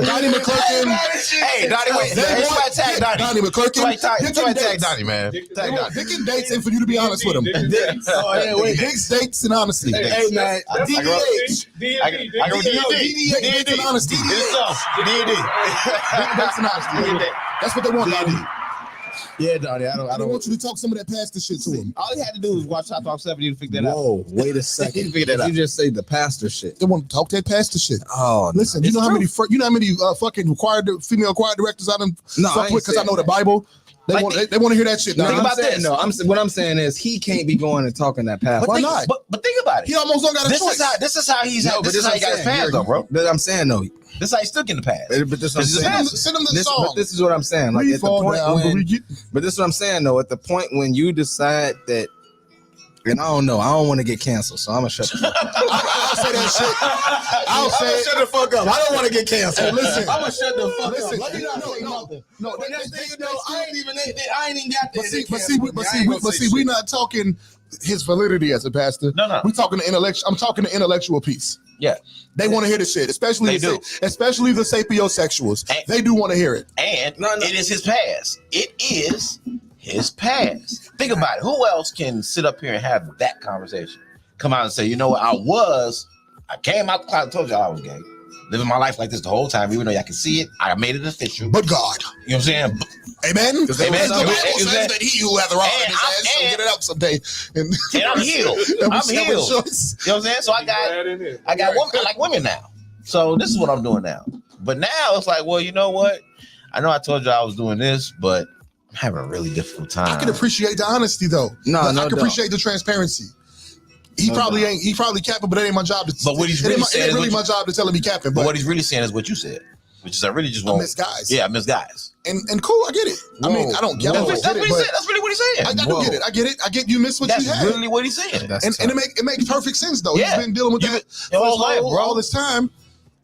Donnie McClurkin. Hey, Donnie, wait. Somebody tag Donnie. Donnie McClurkin. Somebody tag Donnie, man. Tag Donnie. Picking dates and for you to be honest with him. Dicks, dates, and honesty. Hey, man. DDH. I go DDH and honesty. DD. Dates and honesty. That's what they want, Donnie. Yeah, Donnie, I don't want you to talk some of that pastor shit to him. All he had to do was watch Shoptalk 7 to figure that out. Whoa, wait a second. You just say the pastor shit. They want to talk that pastor shit. Oh, listen, you know how many fucking female choir directors I done fuck with because I know the Bible. They want to hear that shit. Think about that. No, what I'm saying is he can't be going and talking that pastor. Why not? But think about it. He almost don't got a choice. This is how he got his pass, though, bro. But I'm saying though. This is how he's still getting the pass. But this send him the song. But this is what I'm saying. Like at the point but this is what I'm saying though. At the point when you decide that, and I don't know, I don't want to get canceled, so I'm gonna shut the fuck up. I'll say that shit. I'll say shut the fuck up. I don't want to get canceled. Hey, listen, I'm gonna shut the fuck up. No. I ain't even got that. But see, we're not talking his validity as a pastor. No. We're talking the intellectual. I'm talking the intellectual piece. Yeah. They want to hear the shit, especially the sapiosexuals. They do want to hear it. And it is his pass. It is his pass. Think about it. Who else can sit up here and have that conversation? Come out and say, you know what? I came out the closet, told y'all I was gay. Living my life like this the whole time, even though y'all can see it. I made it official. But God. You know what I'm saying? Amen. Because the Bible says that he who hath a rod in his ass shall get it out someday. And I'm healed. I'm healed. You know what I'm saying? So I got women. I like women now. So this is what I'm doing now. But now it's like, well, you know what? I know I told you I was doing this, but I'm having a really difficult time. I can appreciate the honesty though. I can appreciate the transparency. He probably capping, but that ain't my job to. But what he's really saying is really my job to tell him he capping. But what he's really saying is what you said, which is I really just want miss guys. Yeah, I miss guys. And cool, I get it. I mean, I don't get it. That's really what he's saying. I do get it. I get it. I get you miss what you had. That's really what he's saying. And it makes perfect sense though. Yeah. He's been dealing with that your whole life, bro, all this time.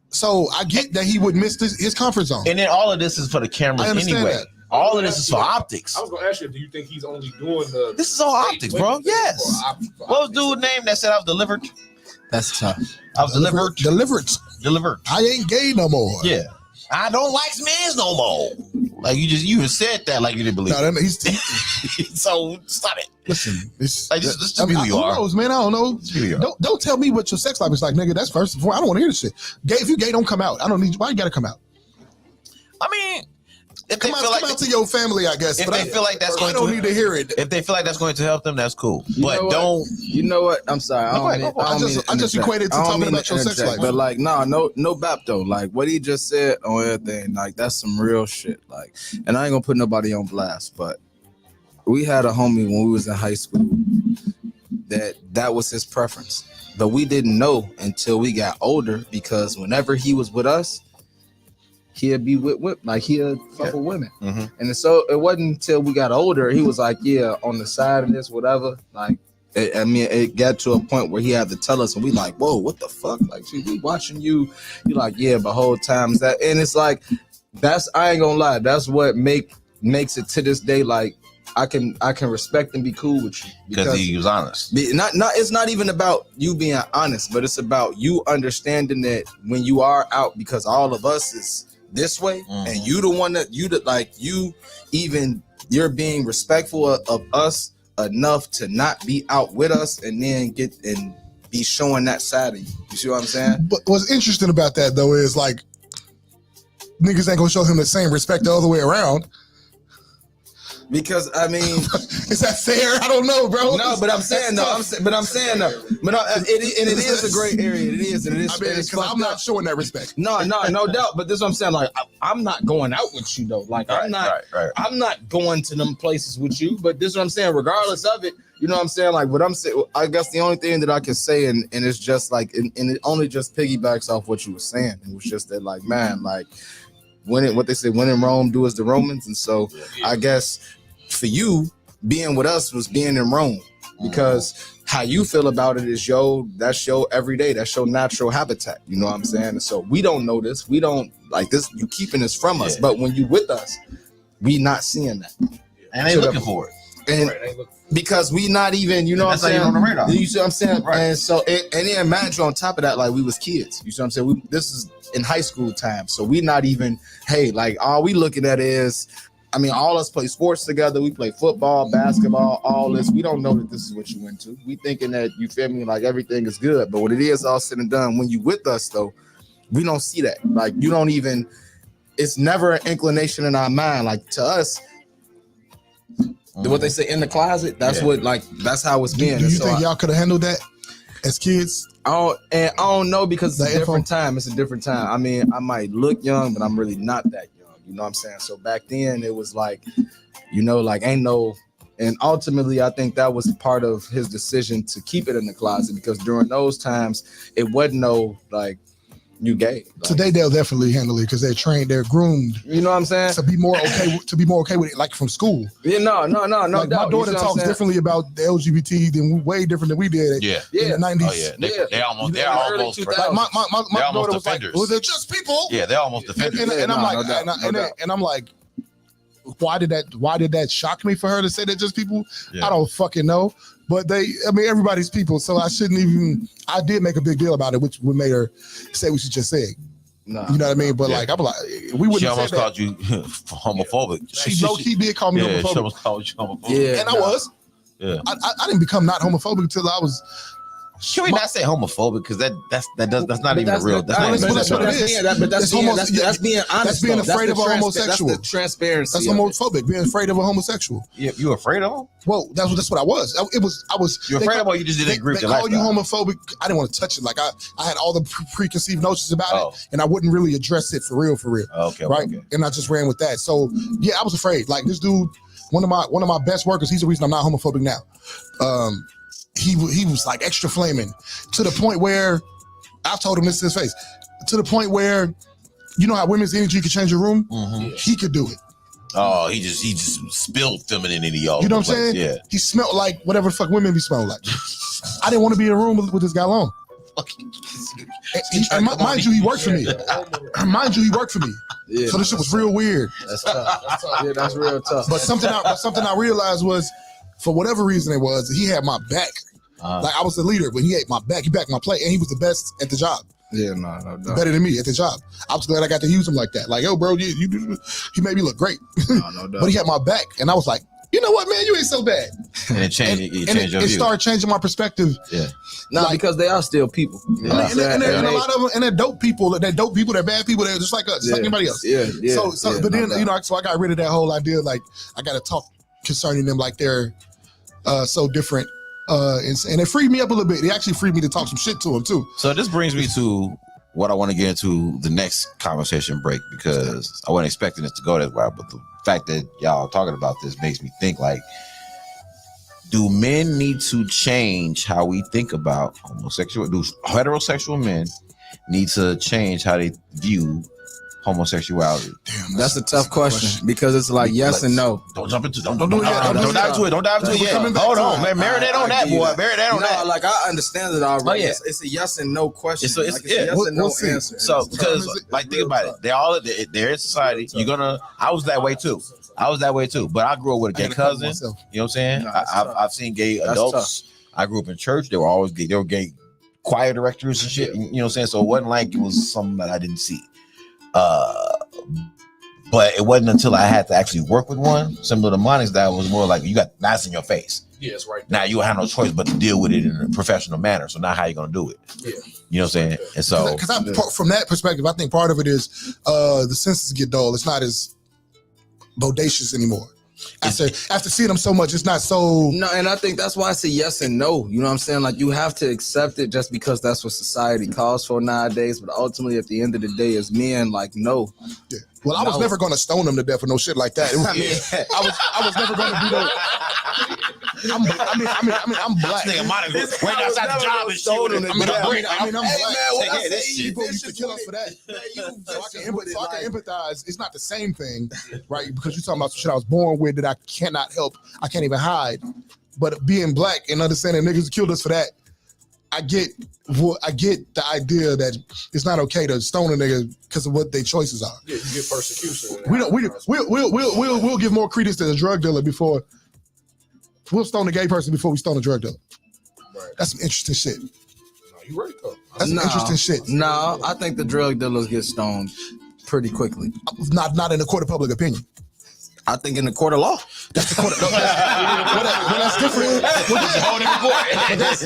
So I get that he would miss his comfort zone. And then all of this is for the cameras anyway. That. All of this is for optics. I was gonna ask you, do you think he's only doing the? This is all optics, bro. Yes. What was dude's name that said I was delivered? That's tough. I was delivered. Delivered. I ain't gay no more. Yeah. I don't like men's no more. Like you said that like you didn't believe. No, so stop it. Listen, this be who you are. Who knows, man? I don't know. Don't tell me what your sex life is like, nigga. That's first and foremost. I don't want to hear this shit. Gay, if you gay, don't come out. I don't need you. Why you gotta come out? I mean, if come out to your family, I guess. If they feel like that's going to, I don't need to hear it. If they feel like that's going to help them, that's cool. But don't. You know what? I'm sorry. I just equated to talking about your sex life. But like, no bap though. Like what he just said on everything, like that's some real shit. Like, and I ain't gonna put nobody on blast, but we had a homie when we was in high school that was his preference, but we didn't know until we got older because whenever he was with us, he'd be with like he'd fuck with women. Mm-hmm. And so it wasn't until we got older he was like, yeah, on the side of this, whatever. Like, it got to a point where he had to tell us, and we like, whoa, what the fuck? Like, we watching you. You like, yeah, but whole times that, and it's like, I ain't gonna lie, that's what makes it to this day. Like, I can respect and be cool with you because he was honest. It's not even about you being honest, but it's about you understanding that when you are out, because all of us is this way, and you the one that you're being respectful of us enough to not be out with us and then get and be showing that side of you. You see what I'm saying? But what's interesting about that though is like niggas ain't gonna show him the same respect the other way around. Because I mean, is that fair? I don't know, bro. No, but I'm saying though. It is a great area. It is. I mean, because I'm not showing that respect. No doubt. But this is what I'm saying. Like, I'm not going out with you though. Like, I'm not going to them places with you. But this is what I'm saying. Regardless of it, you know what I'm saying. Like, what I'm saying. I guess the only thing that I can say, and it's just like, and it only just piggybacks off what you were saying. It was just that, like, man, like, what they say, when in Rome, do as the Romans. And so, I guess for you, being with us was being in Rome, because how you feel about it is that's your everyday, that's your natural habitat. You know what I'm saying? And so we don't know this. We don't like this. You keeping this from us, but when you with us, we not seeing that. And they looking for it. And because we not even, you know what I'm saying? On the radar. You see what I'm saying? Right. And so, and then imagine on top of that, like we was kids. You see what I'm saying? This is in high school time. So we not even, hey, like all we looking at is, I mean, all us play sports together. We play football, basketball, all this. We don't know that this is what you into. We thinking that, you feel me, like everything is good. But when it is all said and done, when you with us though, we don't see that. Like you don't even, it's never an inclination in our mind. Like to us, what they say in the closet, that's what, like, that's how it's been. Do you think y'all could have handled that as kids? I don't know, because it's a different time. It's a different time. I mean, I might look young, but I'm really not that young. You know what I'm saying? So back then it was like, you know, like ain't no, and ultimately I think that was part of his decision to keep it in the closet, because during those times it wasn't no like, you gay. Like, today they'll definitely handle it because they're trained, they're groomed. You know what I'm saying? To be more okay with it, like from school. Yeah, no. Like my daughter talks differently about the LGBT than way different than we did. In the 90s. Oh yeah, they're almost like my daughter was like, well, they're just people. Yeah, they're almost defenders. And I'm like, and I'm like, why did that shock me for her to say they're just people? Yeah. I don't fucking know. But everybody's people, so I shouldn't even. I did make a big deal about it, which would made her say we should just say it. Nah, you know what I mean? But like, I'm like, we wouldn't. She almost called you homophobic. She low key did call me homophobic. She almost called you homophobic. Yeah, and I was. Yeah, I didn't become not homophobic until I was. Should we not say homophobic, because that's not even real. That's being honest. That's being afraid of a homosexual. That's the transparency. That's homophobic. Being afraid of a homosexual. You afraid of him? Well, that's what I was. I was. You afraid of him, or you just didn't agree with your lifestyle? They call you homophobic. I didn't want to touch it. Like I had all the preconceived notions about it, and I wouldn't really address it for real. Okay. Right. Okay. And I just ran with that. So yeah, I was afraid. Like this dude, one of my best workers. He's the reason I'm not homophobic now. He was like extra flaming to the point where I've told him this to his face, to the point where, you know how women's energy could change your room? Mm-hmm. He could do it. Oh, he just spilled femininity all. You know what I'm saying? Yeah. He smelled like whatever the fuck women be smelling like. I didn't want to be in a room with this guy long. And mind you, he worked for me. Yeah, so this shit was real weird. That's tough. Yeah, that's real tough. But something I realized was, for whatever reason it was, he had my back. Like I was the leader, but he had my back. He backed my play, and he was the best at the job. Yeah, no. Better than me at the job. I was glad I got to use him like that. Like, yo, bro, he made me look great. No. But he had my back, and I was like, you know what, man, you ain't so bad. And it changed. It started changing my perspective. Yeah. No, like, because they are still people. And a lot of them, and they're dope people. They're bad people. They're just like us, just like anybody else. Yeah. But then so I got rid of that whole idea. Like I got to talk concerning them like they're so different. And it freed me up a little bit. It actually freed me to talk some shit to him too. So this brings me to what I want to get into the next conversation break, because I wasn't expecting this to go that way, but the fact that y'all talking about this makes me think, like, do men need to change how we think about homosexual? Do heterosexual men need to change how they view homosexuality? Damn, that's a tough question, because it's like yes and no. Don't jump into don't dive into it. Don't dive into it yet. Hold on, man. Marinate on that, boy. Marinate on that. Like I understand it already. Oh, yeah. It's a yes and no question. It's a yes and no answer. So because like think about it, they're in society. I was that way too. But I grew up with a gay cousin. You know what I'm saying? I've seen gay adults. I grew up in church. They were always gay. They were gay choir directors and shit. You know what I'm saying? So it wasn't like it was something that I didn't see. But it wasn't until I had to actually work with one similar to Monix that was more like, you got that's in your face. Yes, right. Now you have no choice but to deal with it in a professional manner. So now how you gonna do it? Yeah. You know what I'm saying? And so from that perspective, I think part of it is the senses get dull. It's not as bodacious anymore. After seeing them so much, it's not so. No, and I think that's why I say yes and no. You know what I'm saying? Like, you have to accept it just because that's what society calls for nowadays. But ultimately, at the end of the day, as men, like, no. Yeah. Well, I was never going to stone them to death or no shit like that. I was never going to do that. I'm black. Nigga might have went outside the job and shit. I'm black. Hey, this shit. People used to kill us for that. So I can empathize. It's not the same thing, right? Because you're talking about some shit I was born with that I cannot help. I can't even hide. But being black and understanding niggas killed us for that, I get the idea that it's not okay to stone a nigga because of what their choices are. Yeah, you get persecution. We'll give more credence to a drug dealer before we'll stone a gay person before we stone a drug dealer. Right. That's some interesting shit. No, you right though. That's some interesting shit. No, I think the drug dealers get stoned pretty quickly. Not in the court of public opinion. I think in the court of law. That's the court of law. That's different.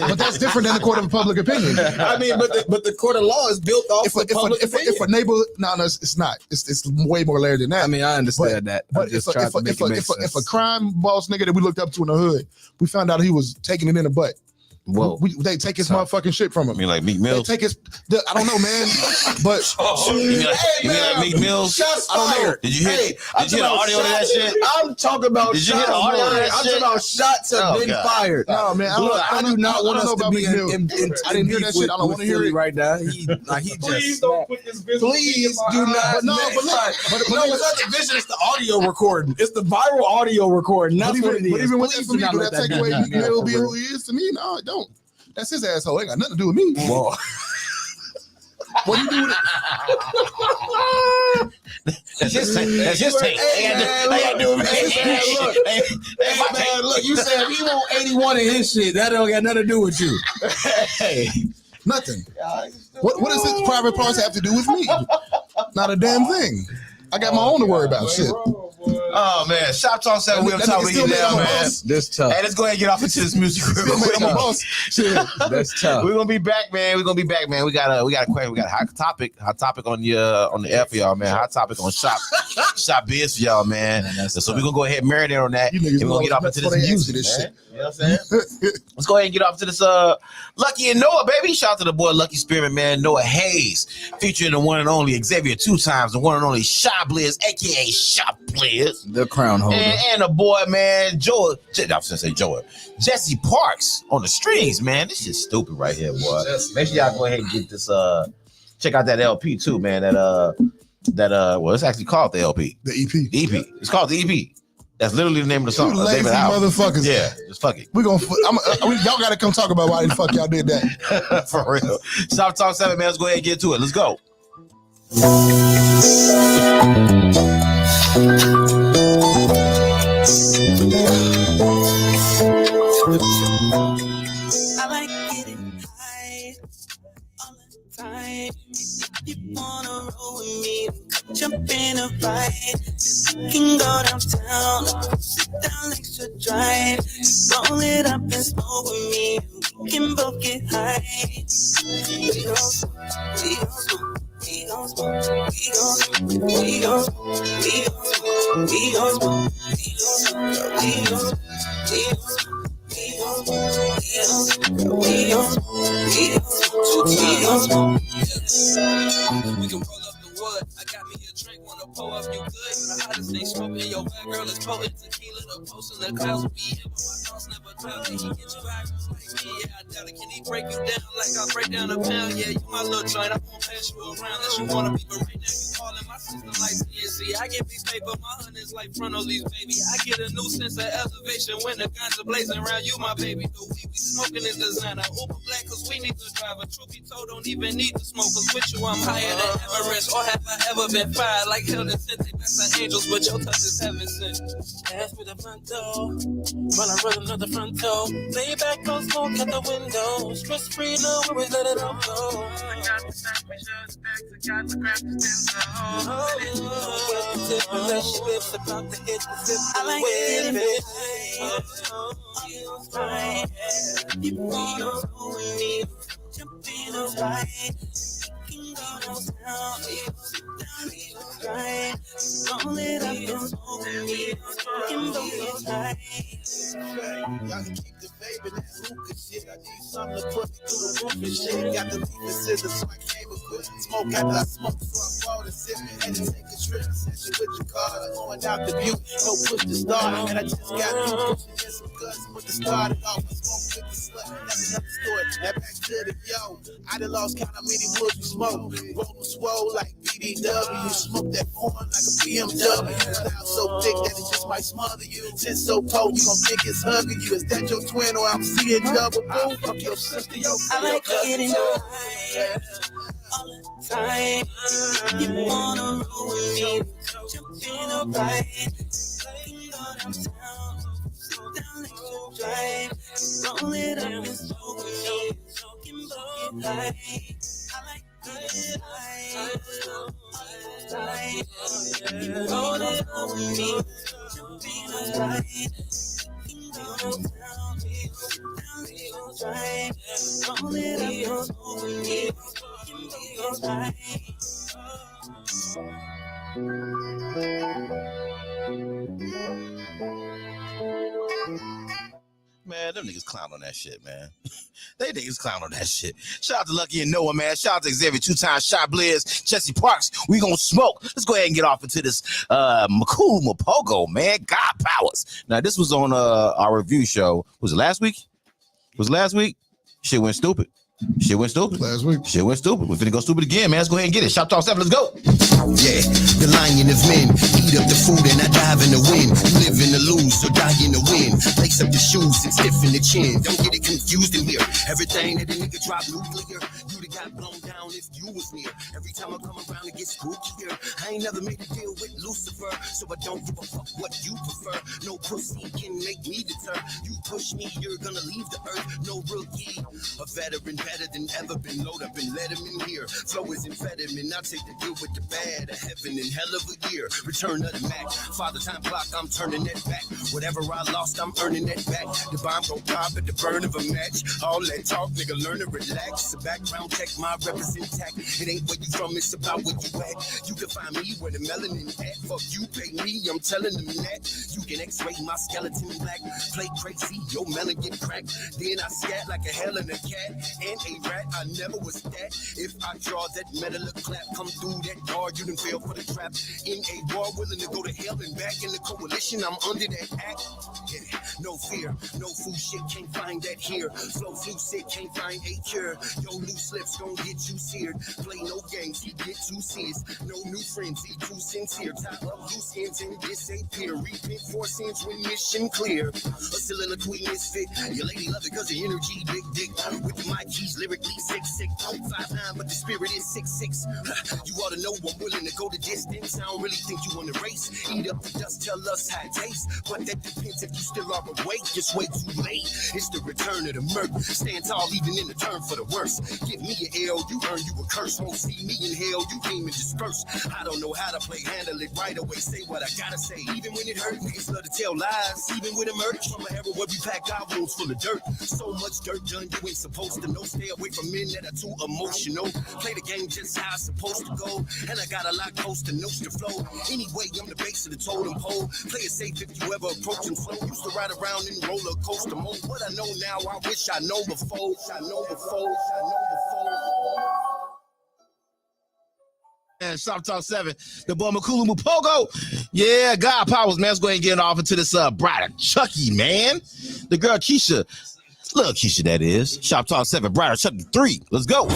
But that's different than the court of public opinion. I mean, but the court of law is built off of public opinion. If a neighbor, no, it's not. It's way more layered than that. I mean, I understand that. But if a crime boss nigga that we looked up to in the hood, we found out he was taking it in the butt. Whoa. They take his motherfucking shit from him. I mean, like Meek Mills. They take his. I don't know, man. But you mean like Meek Mills? I don't know. Did you hear the audio of that shit? I'm talking about. Did you hear the audio of that shit? I'm talking about shots have been fired. No, man. I do not want us to be in. I didn't hear that shit. I don't want to hear it right now. He Please don't put this vision. Please do not. No, but it's not the vision. It's the audio recording. It's the viral audio recording. That's what it is. But even with that, for me, do that take away Meek Mill being who he is to me? No, it don't. That's his asshole. Ain't got nothing to do with me. Whoa. What do you do with it? That's his take. Ain't got to do with me. Look, you said he want 81 in his shit. That don't got nothing to do with you. Hey, nothing. What does his private parts have to do with me? Not a damn thing. I got my own to worry about. Shit. Oh man, Shop Talk 7, we on top of you now, man. This tough. Hey, let's go ahead and get off into this music real quick. That's tough. We're gonna be back, man. We got a question. We got a hot topic on the air for y'all, man. Hot topic on shop biz for y'all, man. So we're gonna go ahead and marinate on that. And we're gonna get off into this music, man. Shit. You know what I'm saying? Let's go ahead and get off to this Lucky and Noah, baby. Shout out to the boy Lucky Spearman, man. Noah Hayes, featuring the one and only Xavier 2 times, the one and only Shop Blizz, aka Shop Blizz. The crown holder. And the boy, man, I was gonna say Joel. Jesse Parks on the strings, man. This shit's stupid right here, boy. Make sure y'all go ahead and get this check out that LP too, man. Well, it's actually called the LP. The EP. The EP. It's called the EP. That's literally the name of the song. You lazy motherfuckers. Yeah, just fuck it. Y'all gotta come talk about why the fuck y'all did that. For real. Shop Talk 7, man. Let's go ahead and get to it. Let's go. I like getting high all the time. You wanna roll with me? Jump in a ride. We can go downtown, sit down next to drive. Roll it up and smoke with me. We can both get high. We gon' smoke, we gon' smoke. We gon' smoke, we gon' smoke, we gon' smoke, we gon' smoke, we gon' smoke, we gon' smoke, we gon' smoke. We can roll up the wood. I got me a drink, wanna pull up you good. But the hottest thing smoking, your bad girl is potent. Tequila, the post in the clouds be here, but my thoughts never tell me. He get you high like me, yeah, I doubt it. Can he break you down like I break down a pound? Yeah, you my little joint, I won't pass you around unless you wanna be, but right now you all in my system like CNC. I get these paper, my hundreds like front of these, baby. I get a new sense of elevation when the guns are blazing around you, my baby. The weed we smoking is designer. Uber black, cause we need to drive. A truth be told, don't even need to smoke, cause with you I'm higher than Everest. Or have I ever been fired like hell and sent? They back to angels, but your touch is heaven sent. Pass me the front door, while I run another front door. Lay back, no smoke at the window. Stress free, no worries, let it all go. I like it. You wanna roll with me? Jump in a ride. Can go downtown, down the right. Roll it up and smoke me. Can both night. Y'all can keep the baby that hookah shit. I need something to put me through the roof and shit. Got the beef and scissors, so I came equipped. Smoke after I smoke, so I bought a sip. Had to take a trip, session with your car. Going out the view, no push to start. And I just got you pushing in some guts. But the start it off, I smoke with the slut. That's another story. Now back to the yo. I done lost count how many woods you smoke. Roll swole like BDW. Smoke that corn like a BMW. Style so thick that it just might smother you. Sense so cold, you gon' think it's hugging you. Is that your twin or I'm seeing double boo? Fuck your sister, your I like getting high all the time. You wanna roll with me? Jump in a ride. Go downtown, slow down, let you drive. Roll it up and smoke with me. Can both get high. I like getting high all the time. You roll it up with me. Jump in a ride. Go downtown, slow down, let you drive. Roll it up and smoke with me. Man, them niggas clown on that shit, man. They niggas clown on that shit. Shout out to Lucky and Noah, man. Shout out to Xavier, 2-time shot Blizz, Jesse Parks. We gonna smoke. Let's go ahead and get off into this Makulu Mapogo, man. God powers. Now, this was on our review show. Was it last week? Shit went stupid. Last week. Shit went stupid. We finna go stupid again, man. Let's go ahead and get it. Shoptalk 7, let's go. Yeah, the lion of men. Eat up the food and I dive in the wind. Live in the lose or die in the wind. Lace up the shoes and stiffen the chin. Don't get it confused in here. Everything that a nigga drop nuclear. You'd have got blown down if you was near. Every time I come around it gets spookier. I ain't never made a deal with Lucifer, so I don't give a fuck what you prefer. No pussy can make me deter. You push me, you're gonna leave the earth. No rookie, a veteran, better than ever been. Load up and let him in here. Flow is amphetamine. I take the good with the bad. A heaven and hell of a year. Return of the Mac. Father time clock, I'm turning that back. Whatever I lost, I'm earning that back. The bomb go pop at the burn of a match. All that talk, nigga, learn to relax. The background check, my represent tack. It ain't where you from, it's about where you at. You can find me where the melanin at. Fuck you, pay me, I'm telling them that. You can x-ray my skeleton black. Play crazy, your melon get cracked. Then I scat like a hell in a cat. And a rat, I never was that. If I draw that metal a clap, come through that door, you done fail for the trap. In a war, willing to go to hell and back. In the coalition, I'm under that act. Yeah, no fear, no fool shit, can't find that here. Flow flu sick, can't find a cure. Yo, loose lips gon' get you seared. Play no games, he get too serious. No new friends, he too sincere. Tie up loose ends and disappear. Repent for sins when mission clear. A soliloquy misfit. Your lady love it cause the energy big dick. With the mic, he's lyrically sick. 5'9", but the spirit is 6'6". You ought to know I'm willing to go the distance. I don't really think you want to race. Eat up the dust, tell us how it tastes. But that depends if you still are awake. Just wait too late. It's the return of the murk. Stand tall even in the turn for the worst. Give me an L, you earn you a curse. Won't see me in hell, you demon disperse. I don't know how to play, handle it right away. Say what I gotta say. Even when it hurt, niggas love to tell lies. Even with a merch from an era where we pack our wounds full of dirt. So much dirt done, you ain't supposed to know. Stay away from men that are too emotional. Play the game just how it's supposed to go. And I got a lot close to notes to flow. Anyway, I'm the base of the totem pole. Play it safe if you ever approach and flow. Used to ride around in roller coaster mode. What I know now, I wish I know before. And Shoptalk 7, the boy Makulu Mupogo. Yeah, God powers, man. Let's go ahead and get off into this Bride of Chucky, man. The girl Keisha. Little Keisha, that is. Shoptalk 7, Bride of Chucky 3. Let's go.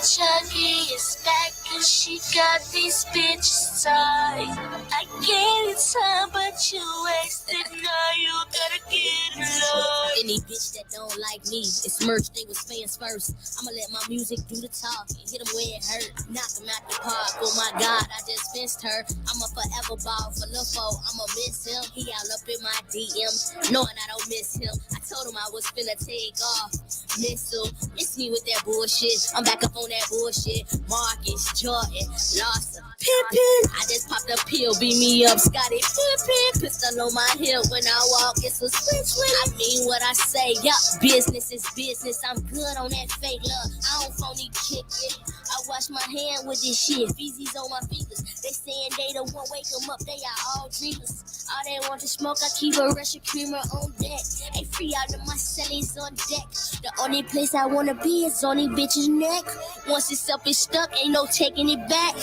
Chucky is back and she got these bitches tied. I gave you time, but you wasted. Now you gotta get lost. Any bitch that don't like me, it's merch. They was fans first. I'ma let my music do the talking. Hit them where it hurt. Knock them out the park. Oh my God, I just fenced her. I'm a forever ball for Lufo. I'ma miss him. He all up in my DM, knowing I don't miss him. I told him I was finna take off. Missile, it's me with that bullshit. I'm back up on that bullshit. Marcus, Jordan, Lawson, Pippin. I just popped a pill, beat me up, Scotty Pippin. Pistol on my hip when I walk, it's a switch. I mean what I say, yup. Business is business. I'm good on that fake love. I don't phony kick it. I wash my hand with this shit. Feezy's on my fingers. They saying they the one wake them up. They are all dreamers. All they want to smoke, I keep a Russian creamer on deck. Ain't free out of my cellies on deck. The only place I wanna be is on these bitches' neck. Once it's up, it's stuck, ain't no taking it back.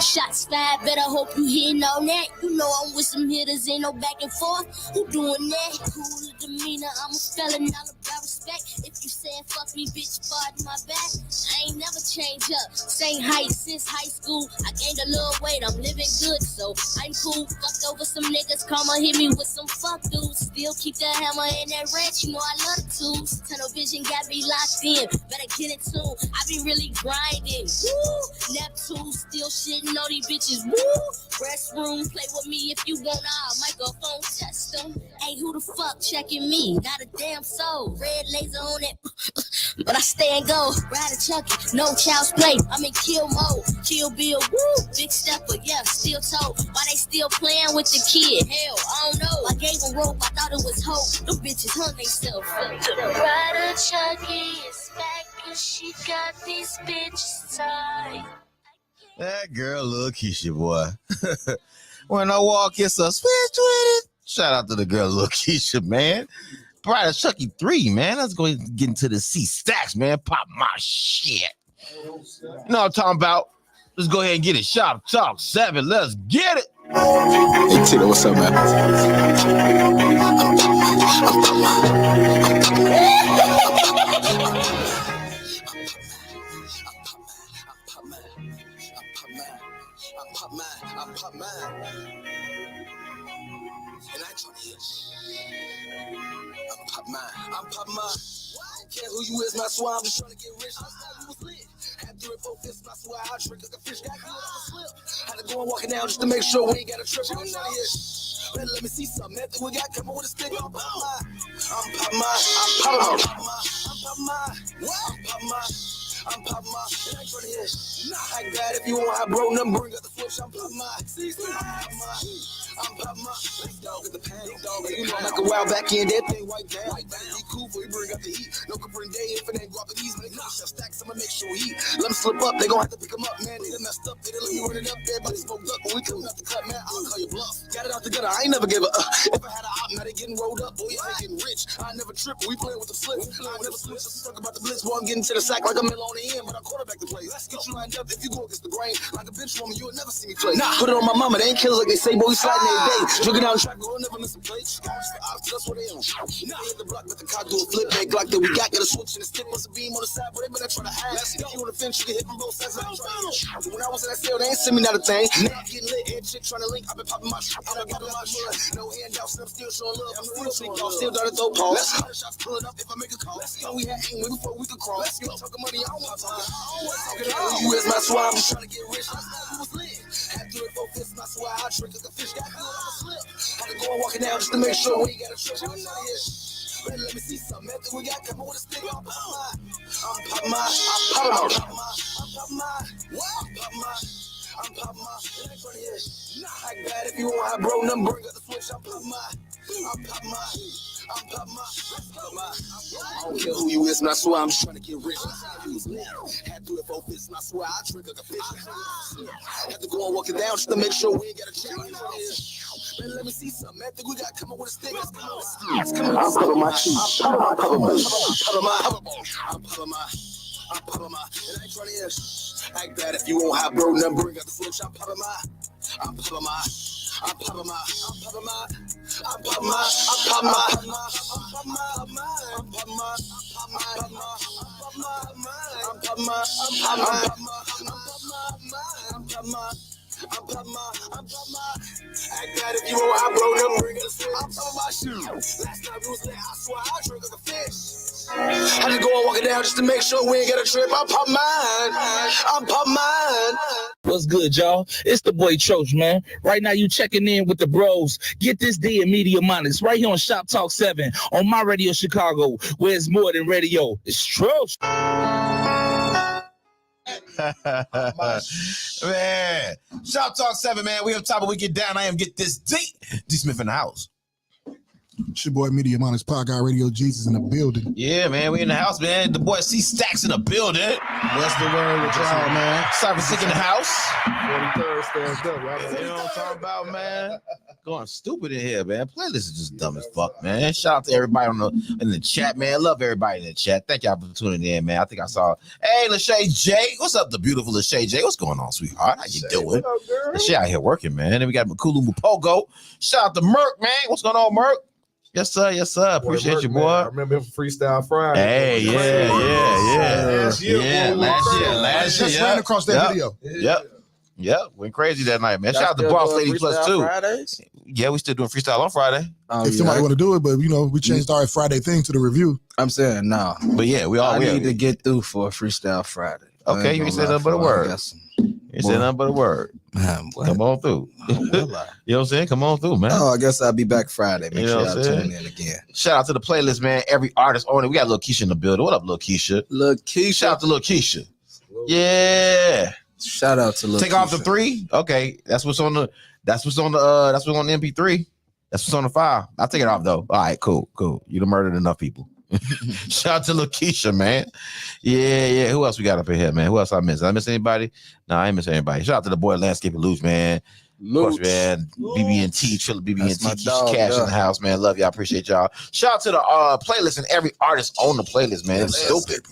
Shots fired, better hope you hitting on that. You know I'm with some hitters, ain't no back and forth. Who doing that? Cool demeanor, I'm a felon, all about respect. If you saying fuck me, bitch, pardon my back. I ain't never changed up. Same height since high school. I gained a little weight, I'm living good, so I'm cool. Fucked over some niggas, karma hit me with some fuck dudes. Still keep the hammer in that wrench, you know I love the tools. Tunnel vision got me locked in, better get in tune. I be really grinding, woo. Neptune still shitting on these bitches, woo. Restroom, play with me if you want, I'll microphone test them. Hey, who the fuck checking me? Not a damn soul. Red laser on it, but I stay and go. Ride a Chucky, no child's play. I'm in kill mode. Kill Bill, woo. Big stepper, yeah, still told. Why they still playing with the kid? Hell, I don't know. I gave them rope, I thought it was hope. Them bitches hung themselves. Ride a Chucky is back and she got these bitches tied. That girl, little Keisha, boy. When I walk, it's a switch with it. Shout out to the girl, little Keisha, man. Bride of Chucky 3, man. Let's go get into the CEE STACKZ, man. Pop my shit. You know what I'm talking about? Let's go ahead and get it. Shoptalk 7. Let's get it. Hey, Tito, what's up, man? I'm pop mine. I don't care who you is, my swag. I'm just trying to get rich. Last time you was lit. Had to refocus, my swag. I drink like a fish. Got good on the slip. Had to go and walking down just to make sure we ain't got a trip. I'm trying to hear. Better let me see something. That we got coming with a stick. I'm pop mine. I'm pop mine. I'm pop mine. I'm pop mine. I'm pop mine. I'm pop mine. And I ain't trying to hear. Nah, I ain't bad if you want. I broke them. Bring up the switch. I'm pop mine. I'm pop mine. I'm pop mine. Let's go. Get the panic, dog. You know, like a while back in, that thing white down. He cool for he bring up the heat. No can bring day if it ain't guap these. When they come shall stack, I'ma make sure he let them slip up. They gon' have to pick them up, man. They done messed up. They done let me run it up. Everybody smoked up. When we coming out the cut, man, I'll call you bluff. Got it out together. I ain't never give a If I had a op, now they getting rolled up. Boy, yeah, they getting rich. I never trip. We playing with the flip. I never switch. Just talk about the blitz. Boy, I'm getting to the sack like a mill on the end, but I quarterback the play. Let's get you lined up. If you go against the grain, like a bench woman, you'll never see me play. Nah, put it on my mama. They ain't killers like they say, boy, we sliding every day. Drinking out track, we'll never miss a play. That's what they on. Nah, hit the block with the cock, do a flip back like that. We got a switch and a stick with a beam on the side, but they better try to hide. If you on the fence, you can hit from both sides. When I was in that cell, they ain't send me not a thing. Now I'm getting lit, head chick trying to link. I've been popping my shit. I'm popping my shit. No handouts, I'm still showing love. I'm still showing love. Still down to throw balls. Let's go. Shots pulling up if I make a call. Let's go. We had aim way before we could crawl. Let's go. Talking money, I don't want to talk. You is my swag, I'm just trying to get rich. You was lit. Had to refocus my swag. I drink like a fish. Got good on the slip. Had to go and walking down just to make sure we ain't got a trip. I'm not here. Let me see something. After we got coming with a stick. I'm pop mine. I'm pop mine. I'm pop mine. I'm pop mine. I'm pop mine. I'm pop mine. It ain't funny here. Nah, I ain't bad if you want. I broke them. Bring up the switch. I'm pop mine. I'm pop mine. I'm pop mine. I don't care who you is, and I swear I'm just trying to get rich. Had to do it for this, and I swear I drink like a fish. Had to go and walk it down just to make sure we ain't got a check. Man, let me see something. I think we got coming with a stick. Let's come on. I'm popping my shoes. I'm popping my. I'm popping my. And I ain't trying to hear. Act bad if you won't have bro number. Bring up the switch. I'm popping my. I'm popping my. I'm popping my. I'm popping my. I'm popping my. I'm popping my. I'm popping my. I'm popping my. I'm popping my. I'm popping my. Act bad if you won't have bro number. Bring up the switch. I'm popping my shoes. Last night we was lit. I swear I drink like a fish. I just go and walk it down just to make sure we ain't get a trip. I pop mine. What's good, y'all? It's the boy Troach, man. Right now, you checking in with the bros. Get this D in Media Minus right here on Shop Talk 7 on my radio Chicago, where it's more than radio. It's Troach. Man, Shop Talk 7, man. We up top of We Get Down. I am Get This D. D Smith in the house. It's your boy Media Minus Podcast Radio Jesus in the building. Yeah, man. We in the house, man. The boy CEE STACKZ in the building. What's the word with y'all, man? CYPHERSICK in the house. 43rd stands up. Y'all You know what I'm talking about, man? Going stupid in here, man. Playlist is just dumb as fuck, man. Shout out to everybody in the chat, man. Love everybody in the chat. Thank y'all for tuning in, man. I think I saw, hey, Lachey J. What's up, the beautiful Lachey J? What's going on, sweetheart? How you doing? Lachey out here working, man. Then we got Makulu Mupogo. Shout out to Merk, man. What's going on, Merk? Yes, sir. Yes, sir. Appreciate you, boy. I remember him from Freestyle Friday. Hey, yeah. Last year. Just ran across that video. Yep. Went crazy that night, man. Shout out to Boss Lady Plus 2. Fridays? Yeah, we still doing freestyle on Friday. If somebody want to do it, but we changed our Friday thing to the review. I'm saying no. But yeah, I need to get through for a Freestyle Friday. Okay, you ain't said nothing but a word. You said nothing but a word. Man, come on through. You know what I'm saying? Come on through, man. Oh, I guess I'll be back Friday. Make sure y'all tune in again. Shout out to the playlist, man. Every artist on it. We got Lil Keisha in the building. What up, Lil Keisha? Shout out to Lil Keisha. Yeah. Shout out to Lil Take Keisha. off the 3. Okay, that's what's on the MP3. That's what's on the file. I'll take it off though. All right, cool. You done murdered enough people. Shout out to Lil Keisha, man. Yeah. Who else we got up in here, man? Who else I missed? Did I miss anybody? No, I ain't miss anybody. Shout out to the boy Landscape Luch, man. Of course, man. BB&T, Trilla BB&T, Keisha Cash in the house, man. Love y'all. Appreciate y'all. Shout out to the playlist and every artist on the playlist, man. It was stupid.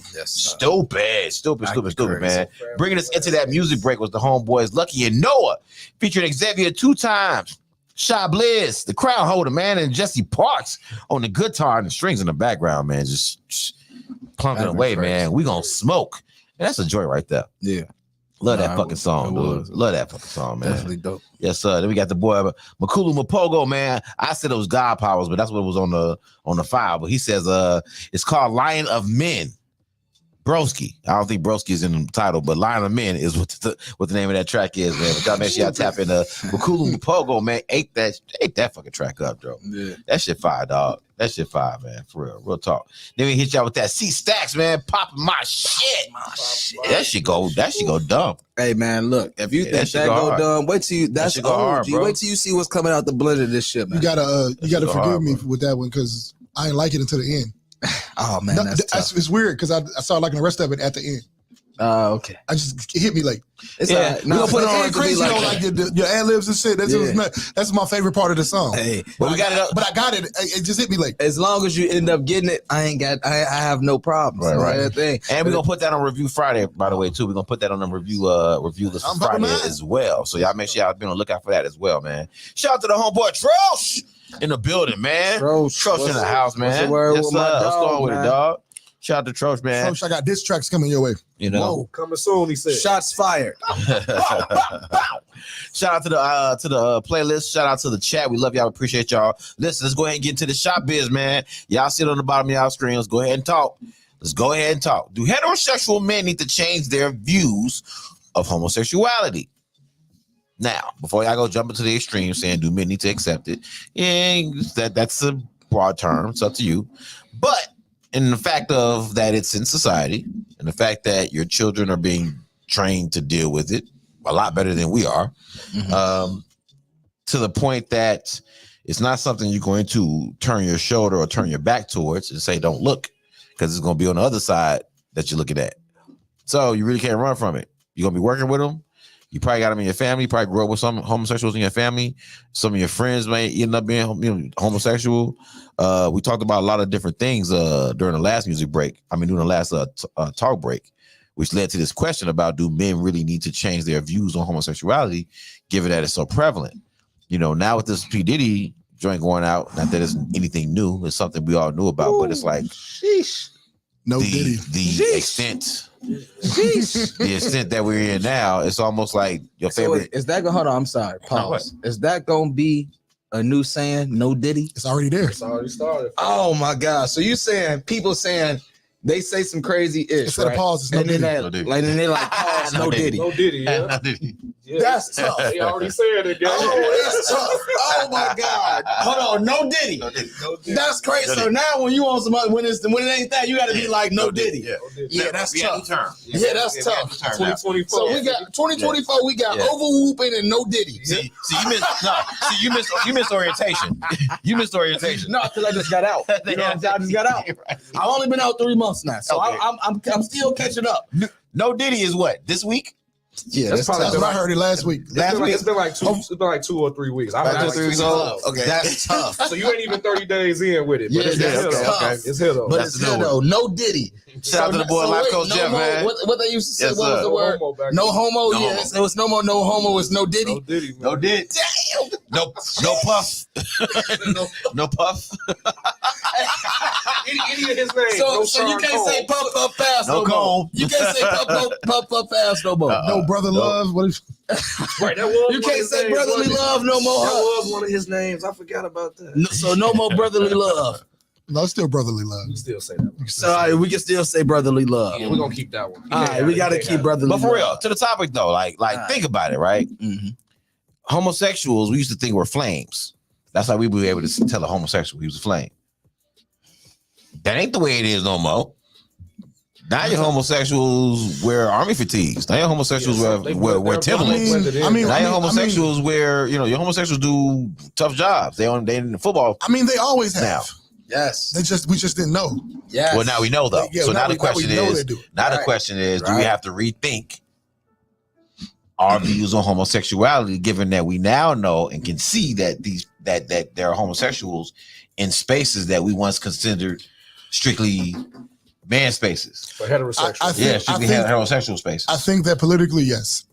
Stupid, man. Bringing us into that music break was the homeboys Lucky and Noah, featuring Xavier 2 times. Shy Blizz, the crowd holder, man, and Jesse Parks on the guitar and the strings in the background, man. Just plunking away, man. We gonna smoke. And that's a joy right there. Yeah. Love that fucking song, dude. Love that fucking song, man. Definitely dope. Yes, sir. Then we got the boy Makulu Mupogo, man. I said it was God Powers, but that's what was on the file. But he says it's called Lion of Men. Broski. I don't think Broski is in the title, but Lion of Men is what the name of that track is, man. But y'all make sure y'all tap in Makulu Mupogo, man. Ate that fucking track up, bro. Yeah. That shit fire, dog. That shit fire, man. For real talk. Then we hit y'all with that CEE STACKZ, man. Popping my shit. That shit go dumb. Hey man, look, if you think that go dumb, wait till you that's OG. Wait till you see what's coming out the blender this shit, man. You gotta forgive me with that one because I ain't like it until the end. Oh man, it's weird because I saw liking the rest of it at the end. Okay. It hit me like it's we gonna put it on crazy like your ad libs and shit. That's my favorite part of the song. Hey, but I got it. It just hit me like as long as you end up getting it, I have no problems. Right. And we're gonna put that on Review Friday, by the way, too. We're gonna put that on the review list Friday as well. So y'all make sure y'all be on the lookout for that as well, man. Shout out to the homeboy Trosh in the building, man. Trosh in the house, man. What's the word with my dog, what's going with man? it, dog? Shout out to Trosh, man. Trosh, I got diss tracks coming your way. You know, whoa, coming soon. He said, "Shots fired." Shout out to the playlist. Shout out to the chat. We love y'all. Appreciate y'all. Listen, let's go ahead and get into the shop biz, man. Y'all sit on the bottom of y'all screen. Let's go ahead and talk. Do heterosexual men need to change their views of homosexuality? Now, before y'all go jump into the extreme saying, do men need to accept it? Yeah, that's a broad term. It's up to you. But in the fact of that it's in society and the fact that your children are being trained to deal with it a lot better than we are, to the point that it's not something you're going to turn your shoulder or turn your back towards and say, don't look, because it's going to be on the other side that you're looking at. So you really can't run from it. You're going to be working with them. You probably got them in your family. You probably grew up with some homosexuals in your family. Some of your friends may end up being homosexual. We talked about a lot of different things during the last music break. During the last talk break, which led to this question about, do men really need to change their views on homosexuality, given that it's so prevalent? You know, now with this P. Diddy joint going out, not that it's anything new. It's something we all knew about, but it's like, sheesh. The extent that we're in now, it's almost like your favorite. So is that hold on? I'm sorry. Pause. Is that gonna be a new saying? No Diddy. It's already there. It's already started. Oh my God! So you saying people saying They say some crazy ish, Instead right? of pause, it's no And then Diddy. that, No Diddy. like, then they like pause, no Diddy. No Diddy, yeah. No Diddy. Yeah, That's tough. They already said it, guys. Oh, that's tough. Oh my God. Hold on, no Diddy. No Diddy. No Diddy. That's crazy. No So Diddy. now when you on somebody, when it ain't that, you got to be like no Diddy. Yeah. Yeah, that's We had tough. the term. Yeah, that's tough. 2024. So we got 2024. We got over whooping and no Diddy. See, you missed orientation. You missed orientation. No, because I just got out. You know, I just got out. I've only been out 3 months now, so Okay. I'm still catching up. No Diddy is what? This week? Yeah, That's probably That's what I heard it last week. It's been like 2 or 3 weeks. About 2 or 3 weeks old? Okay, that's tough. So you ain't even 30 days in with it. But Yeah, it's that's here though. tough. Okay. It's here though. But That's it's the here new though. No Diddy. Shout out to the boy, Life Coach no Jeff, more, man. What they used to say? Yes, What was sir. the word? No homo back No then. homo. No Yes, homo. there was no more. No homo. It's no Diddy. No Diddy, man. No Diddy. Damn. No puff. No puff. Any of his names. So, no so you Sean can't say Cole. puff fast No no more. Cole. You can't say puff fast no more. No brother love. What is? Right, that was You one of can't his say names, brotherly wasn't it? love no more. That Huh? was one of his names. I forgot about that. No, so no more brotherly love. No, it's still brotherly love. We still say that one. So all right, we can still say brotherly love. Yeah, we're gonna keep that one. All right, we got to keep brotherly But for love. real, to the topic though, like think about it, right? Mm-hmm. Homosexuals, we used to think were flames. That's how we were able to tell a homosexual he was a flame. That ain't the way it is no more. Now your homosexuals wear army fatigues. Now your homosexuals wear Timberlands. Now your homosexuals wear, your homosexuals do tough jobs. They in the football. I mean, they always have. Now. Yes. We just didn't know. Yes. Well, now we know though. Yeah, so now the we question know is, they do. the question is, do we have to rethink our views on homosexuality, given that we now know and can see that that there are homosexuals in spaces that we once considered strictly man spaces. For heterosexual. Strictly heterosexual spaces. I think that politically, yes.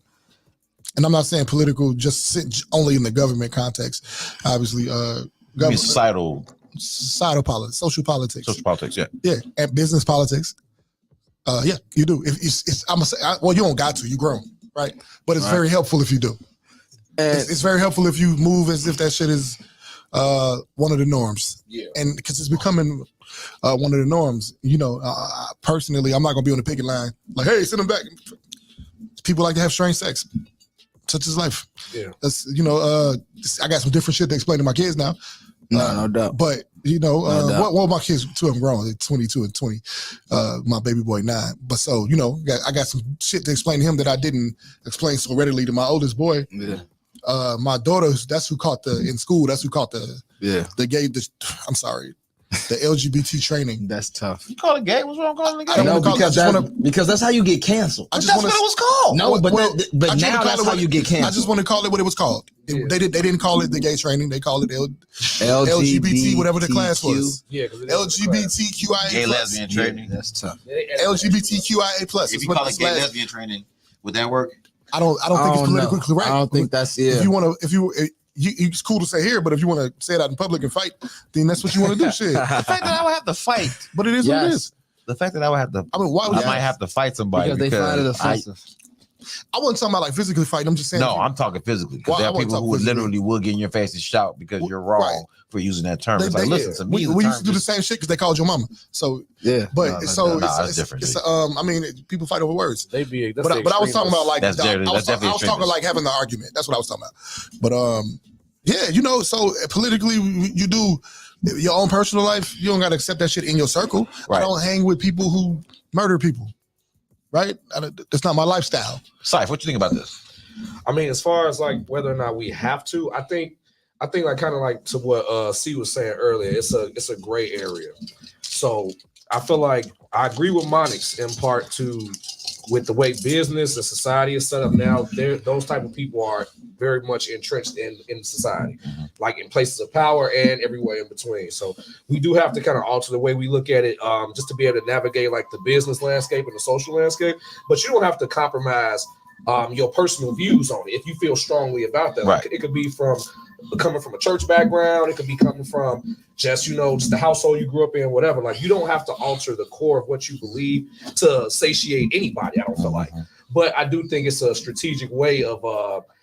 And I'm not saying political just only in the government context. Obviously, societal politics, social politics. Social politics, yeah. Yeah, and business politics. Yeah, you do. If I'm gonna say, well, you don't got to. You grown, right? But it's very helpful if you do. And it's very helpful if you move as if that shit is one of the norms. Yeah. And because it's becoming one of the norms. Personally, I'm not gonna be on the picket line like, hey, send them back. People like to have strange sex. Such is life. Yeah. That's I got some different shit to explain to my kids now. No doubt. But well, my kids, 2 of them grown, they're 22 and 20. My baby boy 9. But so I got some shit to explain to him that I didn't explain so readily to my oldest boy. Yeah. My daughter, that's who caught the gay. I'm sorry. The LGBT training. That's tough. You call it gay? What's wrong calling it gay? I don't No, wanna call it, because that's how you get canceled. I just That's want what it was called. No, but I tried to now call that's it how what- you get canceled. I just want to call it what it was called. They didn't call it the gay training. They called it LGBT, whatever the class was. Yeah, LGBTQIA+. Gay lesbian training. That's tough. LGBTQIA+. If you call it gay lesbian training, would that work? I don't think it's politically correct. I don't think that's it. If you want to, it's cool to say here, but if you want to say it out in public and fight, then that's what you want to do. Shit. The fact that I would have to fight, But it is what it is. the fact that I would have to, I mean, why would I might have to fight somebody Because they find it offensive. I wasn't talking about like physically fighting. I'm just saying. No, I'm talking physically. Because Well, there I are wasn't people who talking physically. literally will get in your face and shout because you're wrong Right. for using that term. They- It's like, they- listen to me. we used to do the same shit because they called your mama. So Yeah. but No, so that's it's different, it's G. I mean, people fight over words. They be. But I was talking about like That's definitely I was talking extremist. like having the argument. That's what I was talking about. But yeah, so politically, you do your own personal life. You don't got to accept that shit in your circle. Right. I don't hang with people who murder people. Right? That's not my lifestyle. Syph, what you think about this? I mean, as far as like whether or not we have to, I think like kind of like to what C was saying earlier, it's a gray area. So I feel like I agree with Monix in part with the way business and society is set up now. Those type of people are very much entrenched in society, like in places of power and everywhere in between. So we do have to kind of alter the way we look at it, just to be able to navigate like the business landscape and the social landscape. But you don't have to compromise your personal views on it if you feel strongly about that. Right. Like, it could be coming from a church background. It could be coming from just the household you grew up in, whatever. Like, you don't have to alter the core of what you believe to satiate anybody, I don't feel like. But I do think it's a strategic way of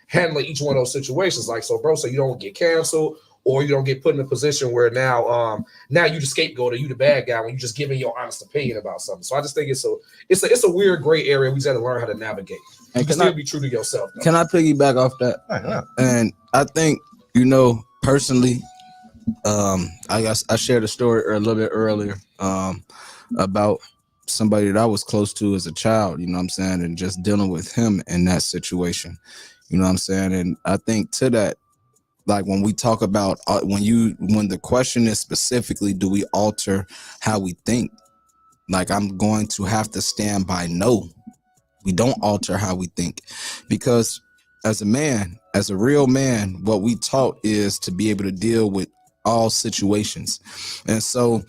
handling each one of those situations. Like, so you don't get canceled, or you don't get put in a position where now you the scapegoat or you the bad guy when you just giving your honest opinion about something. So I just think it's a weird gray area. We just got to learn how to navigate. And you can still be true to yourself, though. Can I piggyback off that? And I think, personally, I guess I shared a story a little bit earlier about somebody that I was close to as a child, and just dealing with him in that situation, and I think to that, like when we talk about when the question is specifically, do we alter how we think? Like, I'm going to have to stand by no, we don't alter how we think, because as a man, as a real man, what we taught is to be able to deal with all situations. And so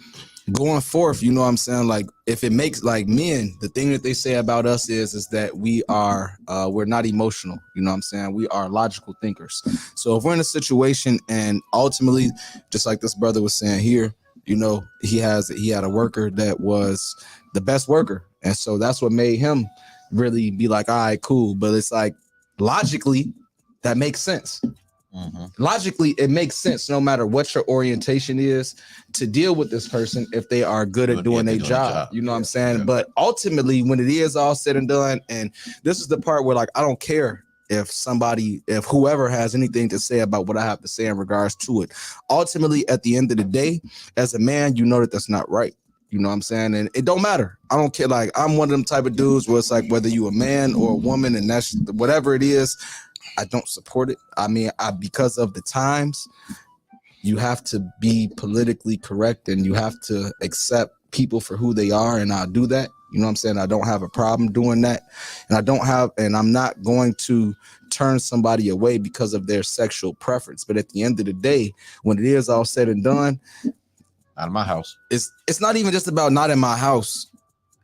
going forth, like if it makes, like, men, the thing that they say about us is that we are we're not emotional, we are logical thinkers. So if we're in a situation and ultimately, just like this brother was saying here, he had a worker that was the best worker, and so that's what made him really be like, all right, cool. But it's like, logically, that makes sense. Logically, it makes sense no matter what your orientation is to deal with this person if they are good at doing their job. But ultimately, when it is all said and done, and this is the part where, like, I don't care if whoever has anything to say about what I have to say in regards to it. Ultimately, at the end of the day, as a man, that that's not right. And it don't matter. I don't care. Like, I'm one of them type of dudes where it's like, whether you a man or a woman, and that's whatever it is, I don't support it. I mean, because of the times, you have to be politically correct and you have to accept people for who they are, and I'll do that. I don't have a problem doing that. And I'm not going to turn somebody away because of their sexual preference. But at the end of the day, when it is all said and done, out of my house. It's not even just about not in my house.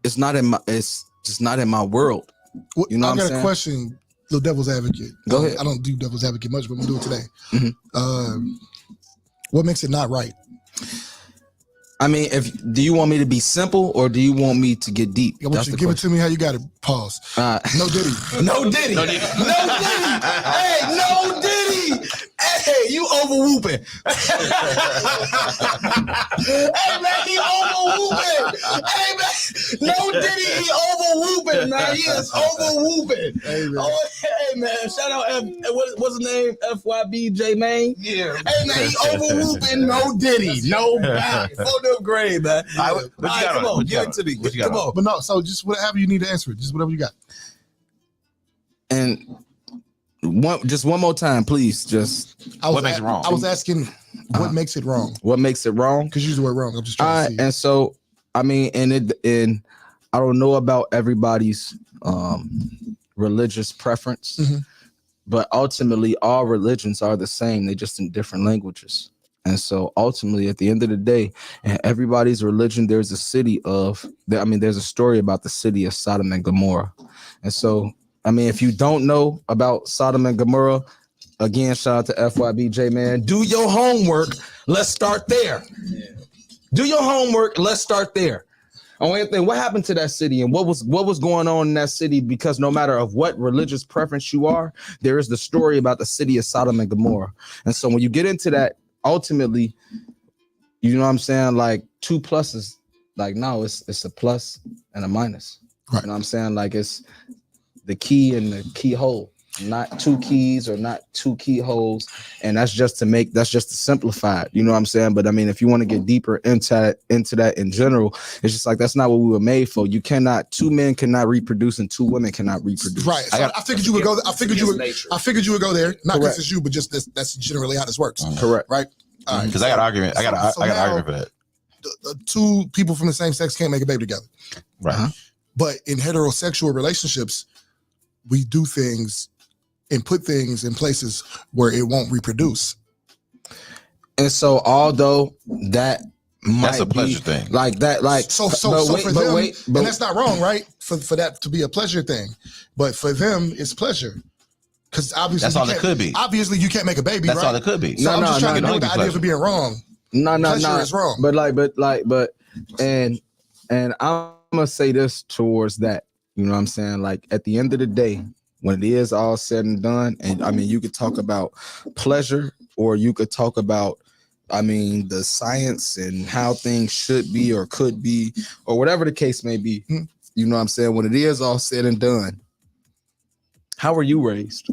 It's just not in my world. I got a question, little devil's advocate. Go ahead. I don't do devil's advocate much, but I'm gonna do it today. What makes it not right? I mean, do you want me to be simple or do you want me to get deep? I want you to give it to me how you got it. Pause. No Diddy. No Diddy. No Diddy. Hey, no Diddy. Hey, you over whooping. Hey, man, he over whooping. Hey, man, no Diddy, he over whooping, man. He is over whooping. Hey, man, shout out, what's his name? FYBJ, man. Yeah. Hey, man, he over whooping, no Diddy. No doubt. Full grade, man. All right, come on, give it to me. Come on. But no, so just whatever you need to answer it. Just whatever you got. And one more time, please. What makes it wrong? I was asking what makes it wrong. What makes it wrong? Because you use the word wrong. I'm just trying to see. And so, I mean, and I don't know about everybody's religious preference, but ultimately all religions are the same. They're just in different languages. And so ultimately, at the end of the day, in everybody's religion, there's a story about the city of Sodom and Gomorrah. And so, I mean, if you don't know about Sodom and Gomorrah, again, shout out to FYBJ, man. Do your homework. Let's start there. Do your homework. Let's start there. Only thing, what happened to that city and what was going on in that city? Because no matter of what religious preference you are, there is the story about the city of Sodom and Gomorrah. And so when you get into that, ultimately, like 2 pluses, like, no, it's a plus and a minus. Right. You know what I'm saying? Like, it's the key and the keyhole, not 2 keys or not 2 keyholes. And that's just to simplify it. You know what I'm saying? But I mean, if you want to get deeper into that in general, it's just like, that's not what we were made for. 2 men cannot reproduce and 2 women cannot reproduce. Right. So I figured you would go. I figured you would go there. Not because it's you, but just that's generally how this works. Correct. Right. All right. Because I got an argument. I got an argument for that. The 2 people from the same sex can't make a baby together. Right. But in heterosexual relationships, we do things and put things in places where it won't reproduce. And so, although that's a pleasure thing, like that, like so for them, and that's not wrong, right? For that to be a pleasure thing, but for them, it's pleasure. Because obviously that's all it could be. Obviously, you can't make a baby. That's right? all it could be. So I'm just trying to deal with the idea of it being wrong. Pleasure is wrong. And I'm gonna say this towards that. You know what I'm saying? Like, at the end of the day, when it is all said and done, and I mean, you could talk about pleasure or you could talk about I mean, the science and how things should be or could be, or whatever the case may be. You know what I'm saying? When it is all said and done, how were you raised?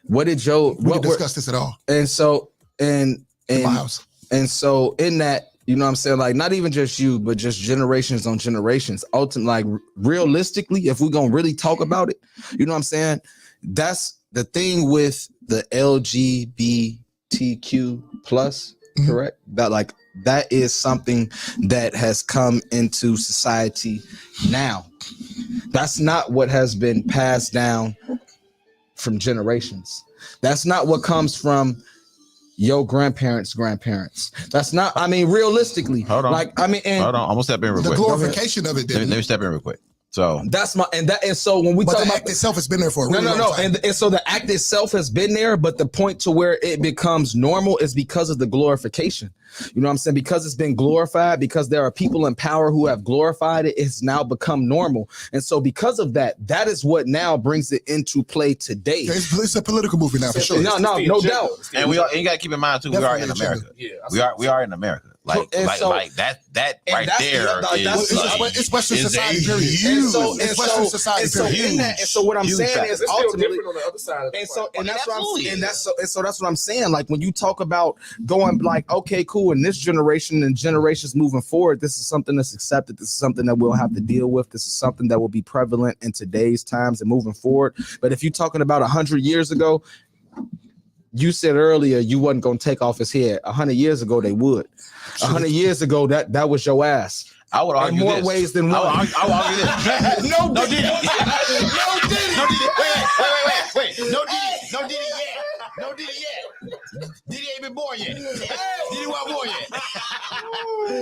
What did Joe? We didn't discuss this at all. And so, in my house. And so, in that, you know what I'm saying? Like, not even just you, but just generations on generations. Ultimately, like, realistically, if we're going to really talk about it, you know what I'm saying? That's the thing with the LGBTQ plus, correct? That, like, that is something that has come into society now. That's not what has been passed down from generations. That's not what comes from your grandparents' grandparents. That's not, I mean, realistically. Hold on. Like, I mean, and hold on. I'm gonna step in real quick. The glorification of it. Let me step in real quick. So that's my and so when we but talk the about act itself has been there for a really long time. And so the act itself has been there, but the point to where it becomes normal is because of the glorification. You know what I'm saying? Because it's been glorified, because there are people in power who have glorified it, it's now become normal. And so because of that, that is what now brings it into play today. It's a political movie now, for sure. No doubt. And you got to keep in mind too, we are in America. We are in America. Like that right there it's Western society. Period. It's Western society. And so what I'm saying is ultimately on the other side. That's what I'm saying. Like when you talk about going like, okay, cool, in this generation and generations moving forward, this is something that's accepted. This is something that we'll have to deal with. This is something that will be prevalent in today's times and moving forward. But if you're talking about 100 years ago, you said earlier you wasn't gonna take off his head. 100 years ago, they would. 100 years ago, that was your ass. I would argue in more this. ways than one. I would argue this. No Diddy. Wait. No Diddy yet. Diddy ain't been born yet. Diddy wasn't born yet.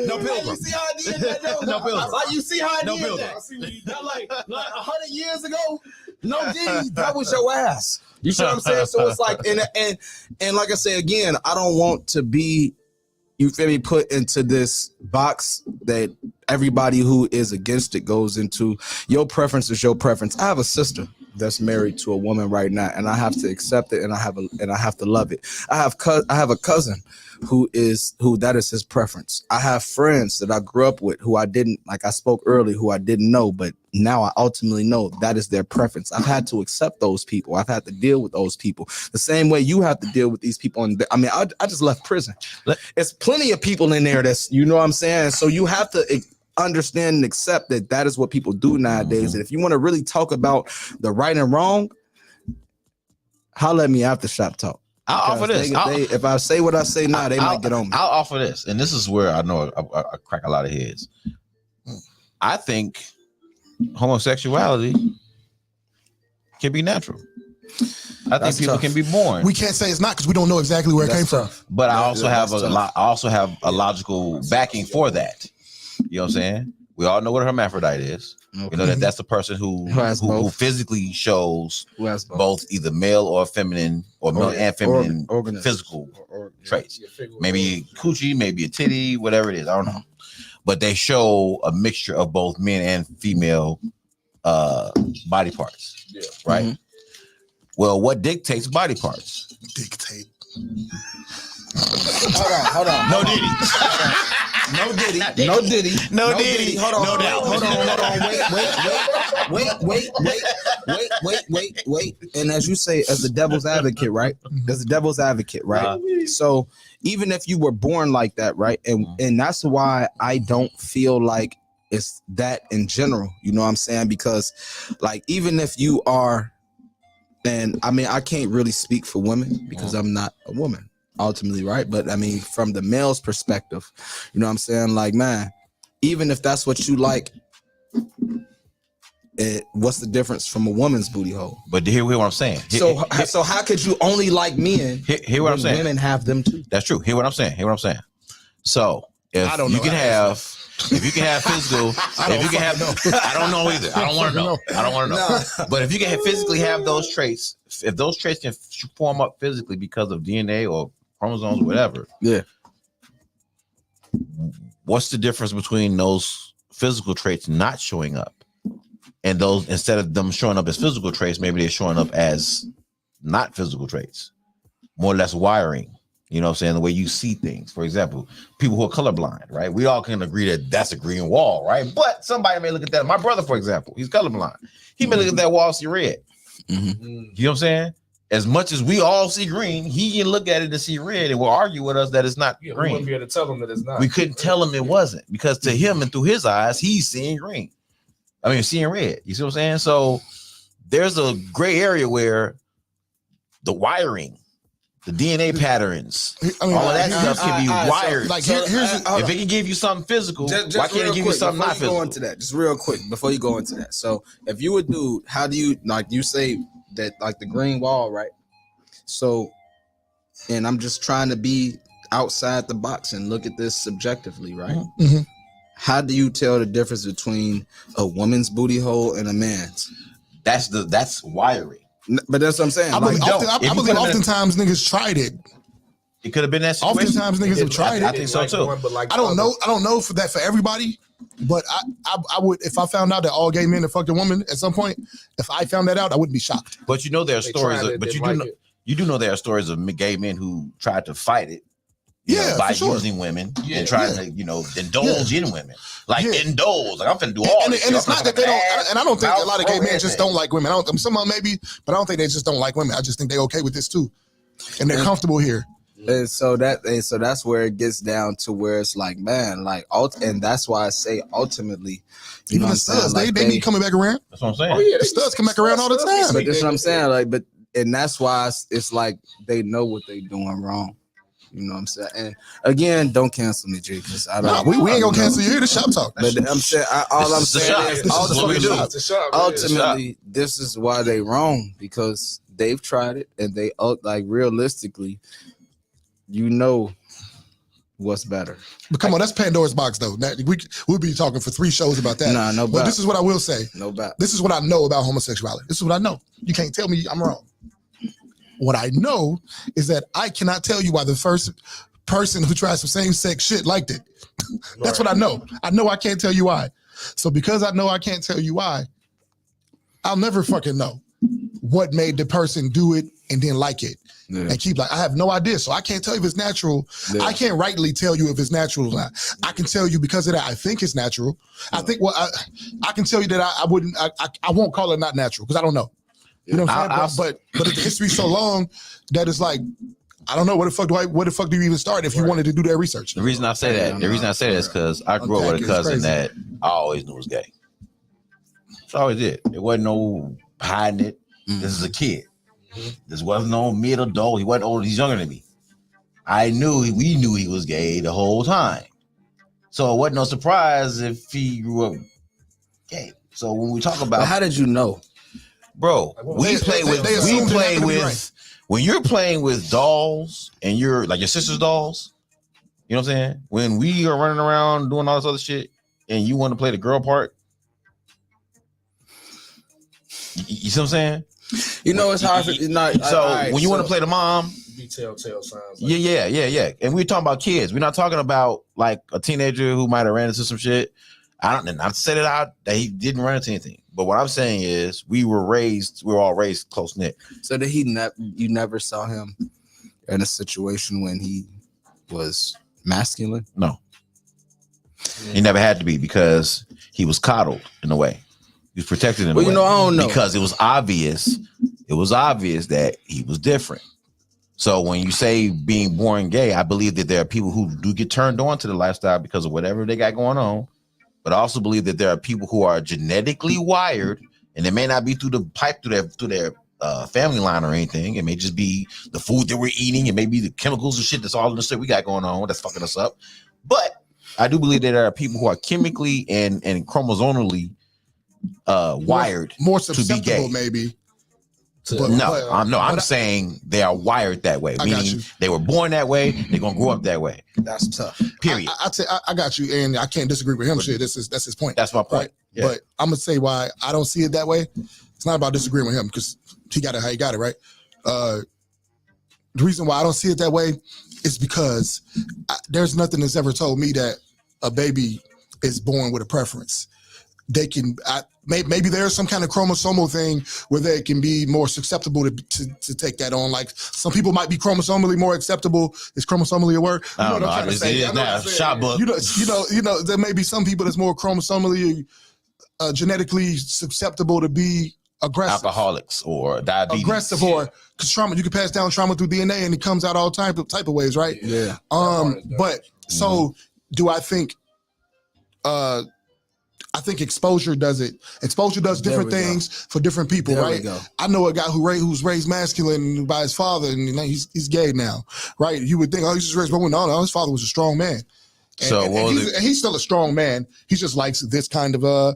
No Pilgrim. You see how I did that though? No Pilgrim. You see how I No did Pilgrim. that? Like 100 years ago, No Diddy, that was your ass. You see what I'm saying? So it's like, and like I say again, I don't want to be, you feel me, put into this box that everybody who is against it goes into. Your preference is your preference. I have a sister that's married to a woman right now, and I have to accept it, and I have to love it. I have a cousin who that is his preference. I have friends that I grew up with who I didn't, like I spoke earlier, who I didn't know, but now I ultimately know that is their preference. I've had to accept those people. I've had to deal with those people the same way you have to deal with these people. And I mean, I just left prison. There's plenty of people in there that's, you know what I'm saying? So you have to understand and accept that is what people do nowadays. And if you want to really talk about the right and wrong, holler at me after Shop Talk. I'll offer this. If I say what I say now, they might get on me. I'll offer this, and this is where I know I crack a lot of heads. I think homosexuality can be natural. I think people can be born. We can't say it's not because we don't know exactly where it came from. But I also have a logical backing for that. You know what I'm saying? We all know what a hermaphrodite is. Okay. We know that's the person who physically shows both either male or feminine or male and feminine physical traits. Maybe coochie, maybe a titty, whatever it is. I don't know. But they show a mixture of both men and female body parts. Yeah. Right? Mm-hmm. Well, what dictates body parts? Dictate. Hold on. No Diddy. No Diddy. Hold on. Wait. And as you say, as the devil's advocate, right? So even if you were born like that, right? And that's why I don't feel like it's that in general. You know what I'm saying? Because like, even if you are, and I mean, I can't really speak for women because I'm not a woman. Ultimately, right? But I mean, from the male's perspective, you know what I'm saying? Like, man, even if that's what you like, what's the difference from a woman's booty hole? But hear what I'm saying. So how could you only like men? Hear what I'm saying. Women have them too. That's true. Hear what I'm saying. So if you can have physical, I don't know either. I don't want to know. But if you can physically have those traits, if those traits can form up physically because of DNA or chromosomes or whatever, yeah. What's the difference between those physical traits not showing up and those, instead of them showing up as physical traits, maybe they're showing up as not physical traits, more or less wiring? You know what I'm saying? The way you see things. For example, people who are colorblind, right? We all can agree that that's a green wall, right? But somebody may look at that. My brother, for example, he's colorblind. He may look at that wall and see red. Mm-hmm. You know what I'm saying? As much as we all see green, he can look at it and see red and will argue with us that it's not We green. wouldn't be able to tell him that it's not. We couldn't tell him it wasn't because to him and through his eyes, he's seeing green. I mean, seeing red. You see what I'm saying? So there's a gray area where the wiring, the DNA patterns, all of that stuff can be wired. Like, if it can give you something physical, why can't it give you something not physical? Go into that, just real quick before you go into that. So, if you a dude, how do you like? You say that like the green wall, right? So, and I'm just trying to be outside the box and look at this subjectively, right? Mm-hmm. How do you tell the difference between a woman's booty hole and a man's? That's wiring. But that's what I'm saying. I believe oftentimes niggas tried it. It could have been that situation. Oftentimes niggas have tried it. I think so too. I don't know for that for everybody, but I would, if I found out that all gay men have fucked a woman at some point, if I found that out, I wouldn't be shocked. But you know there are stories, you do know there are stories of gay men who tried to fight it. By using women and trying to, indulge in women. Indulge. Like, I'm finna do all this. And it's not that they don't, and I don't think a lot of gay men just don't like women. Some of them maybe, but I don't think they just don't like women. I just think they're okay with this too. And they're comfortable here. And so that's where it gets down to where it's like, man, like, and that's why I say ultimately, even the studs, they be coming back around. That's what I'm saying. Oh, yeah, the studs come back around all the time. But that's what I'm saying. And that's why it's like they know what they doing wrong. You know what I'm saying? And again, don't cancel me, G, because I don't. We ain't gonna cancel you here. The Shop Talk. But I'm saying, ultimately, this is why they wrong, because they've tried it and they like realistically, what's better. But come on, that's Pandora's box though. We'll be talking for 3 shows about that. Nah, no. But this is what I will say. No doubt. This is what I know about homosexuality. This is what I know. You can't tell me I'm wrong. What I know is that I cannot tell you why the first person who tried some same-sex shit liked it. That's what I know. I know I can't tell you why. So because I know I can't tell you why, I'll never fucking know what made the person do it and then like it. Yeah. And keep I have no idea. So I can't tell you if it's natural. Yeah. I can't rightly tell you if it's natural or not. I can tell you because of that, I think it's natural. Yeah. I think I can tell you that I won't call it not natural because I don't know. You know what I'm saying? But the history's so long that it's like, I don't know where the fuck do you even start if you wanted to do that research? The reason I say that is because I grew up with a cousin that I always knew was gay. So I always did. It wasn't no hiding it. Mm-hmm. This is a kid. Mm-hmm. This wasn't no mid-adult. He wasn't older. He's younger than me. We knew he was gay the whole time. So it wasn't no surprise if he grew up gay. So when we talk about, but how did you know? Bro, when you're playing with dolls and you're like your sister's dolls, you know what I'm saying? When we are running around doing all this other shit and you want to play the girl part, you see what I'm saying? It's hard for when you want to play the mom, be telltale signs. Yeah. And we're talking about kids. We're not talking about like a teenager who might have ran into some shit. I don't not to say that he didn't run into anything. But what I'm saying is we were all raised close knit. So that you never saw him in a situation when he was masculine? No. He never had to be because he was coddled in a way. He was protected in a way. I don't know. Because it was obvious that he was different. So when you say being born gay, I believe that there are people who do get turned on to the lifestyle because of whatever they got going on. But I also believe that there are people who are genetically wired, and it may not be through the pipe through their family line or anything. It may just be the food that we're eating. It may be the chemicals and shit that's all the shit we got going on that's fucking us up. But I do believe that there are people who are chemically and chromosomally wired more to be susceptible, gay. maybe. I'm saying they are wired that way, meaning they were born that way. They're gonna grow up that way. That's tough. Period. I got you, and I can't disagree with him. Shit, that's his point. That's my point. Right? Yeah. But I'm gonna say why I don't see it that way. It's not about disagreeing with him because he got it how he got it, right? The reason why I don't see it that way is because there's nothing that's ever told me that a baby is born with a preference. maybe there's some kind of chromosomal thing where they can be more susceptible to take that on. Like some people might be chromosomally more acceptable. Is chromosomally a word? I don't know. It is now. Shot book. You know, there may be some people that's more chromosomally, genetically susceptible to be aggressive, alcoholics or diabetes, aggressive, or because trauma. You can pass down trauma through DNA, and it comes out all type of ways, right? Yeah. But so do I think? I think exposure does it. Exposure does different things for different people, right? I know a guy who's raised masculine by his father, and he's gay now, right? You would think, oh, he's just raised, but no, his father was a strong man. And he's still a strong man. He just likes this kind of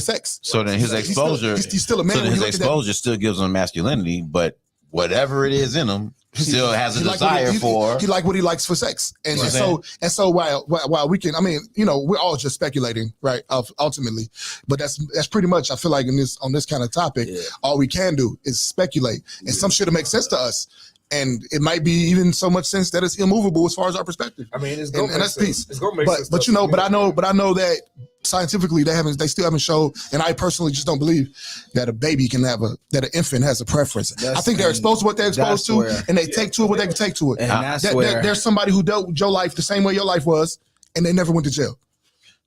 sex. So then his exposure, he's still a man. So then his exposure still gives him masculinity, but whatever it is in him, still has a desire for. He like what he likes for sex, and so while we can, I mean, you know, we're all just speculating, right? Ultimately, but that's pretty much. I feel like on this kind of topic, all we can do is speculate, and some shit will make sense to us, and it might be even so much sense that it's immovable as far as our perspective. I mean, it's gonna make sense. It's gonna make sense. But you know, but I know that scientifically they still haven't showed, and I personally just don't believe that a baby that an infant has a preference. I think they're exposed to what they're exposed to, and they take to it what they can take to it. And that's where there's somebody who dealt with your life the same way your life was, and they never went to jail.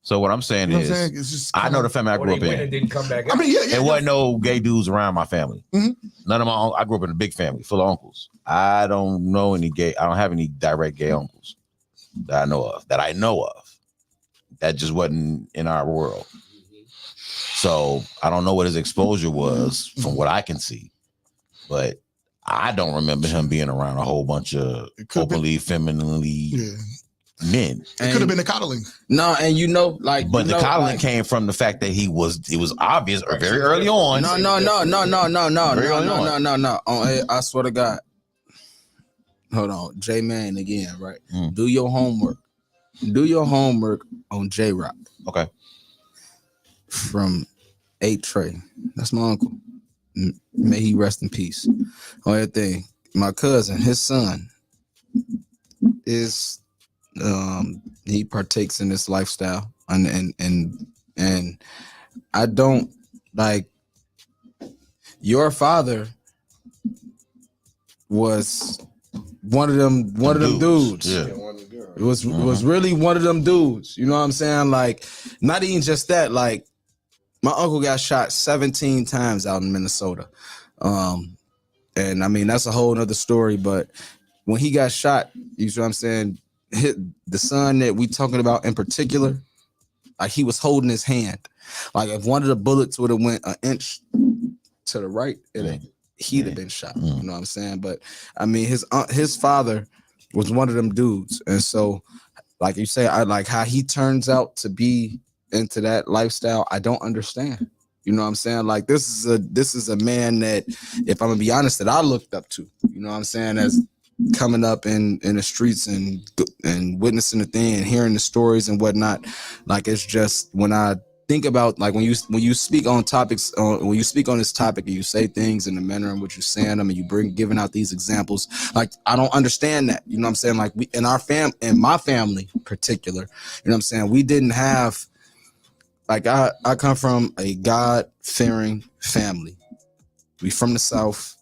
So what I'm saying is, I know the family I grew up in. Didn't come back. I mean, there wasn't no gay dudes around my family. None of my. I grew up in a big family full of uncles. I don't know any gay. I don't have any direct gay uncles that I know of. That just wasn't in our world. So I don't know what his exposure was from what I can see, but I don't remember him being around a whole bunch of openly, femininely men. It could have been the coddling. No, and you know, like, but the coddling came from the fact that it was obvious very early on. No. I swear to God. Hold on, J Man again, right? Do your homework. Do your homework on J Rock. Okay. From 8 Trey. That's my uncle. May he rest in peace. Only thing, my cousin, his son, is he partakes in this lifestyle, and I don't like. Your father was one of them dudes. Yeah. It was really one of them dudes. You know what I'm saying? Like, not even just that. Like, my uncle got shot 17 times out in Minnesota. And I mean, that's a whole nother story. But when he got shot, you know what I'm saying? The son that we talking about in particular, like, he was holding his hand. Like, if one of the bullets would have went an inch to the right, he'd have been shot. You know what I'm saying? But I mean, his father was one of them dudes, and so, like you say, I like how he turns out to be into that lifestyle. I don't understand. You know what I'm saying? Like, this is a man that, if I'm gonna be honest, that I looked up to. You know what I'm saying? As coming up in the streets and witnessing the thing and hearing the stories and whatnot. Like, it's just, when I think about, like, when you speak on topics, when you speak on this topic and you say things in the manner in which you're saying them and you giving out these examples, like, I don't understand that. You know what I'm saying? Like, we in my family in particular, you know what I'm saying, we didn't have, like, I come from a God-fearing family. We from the South.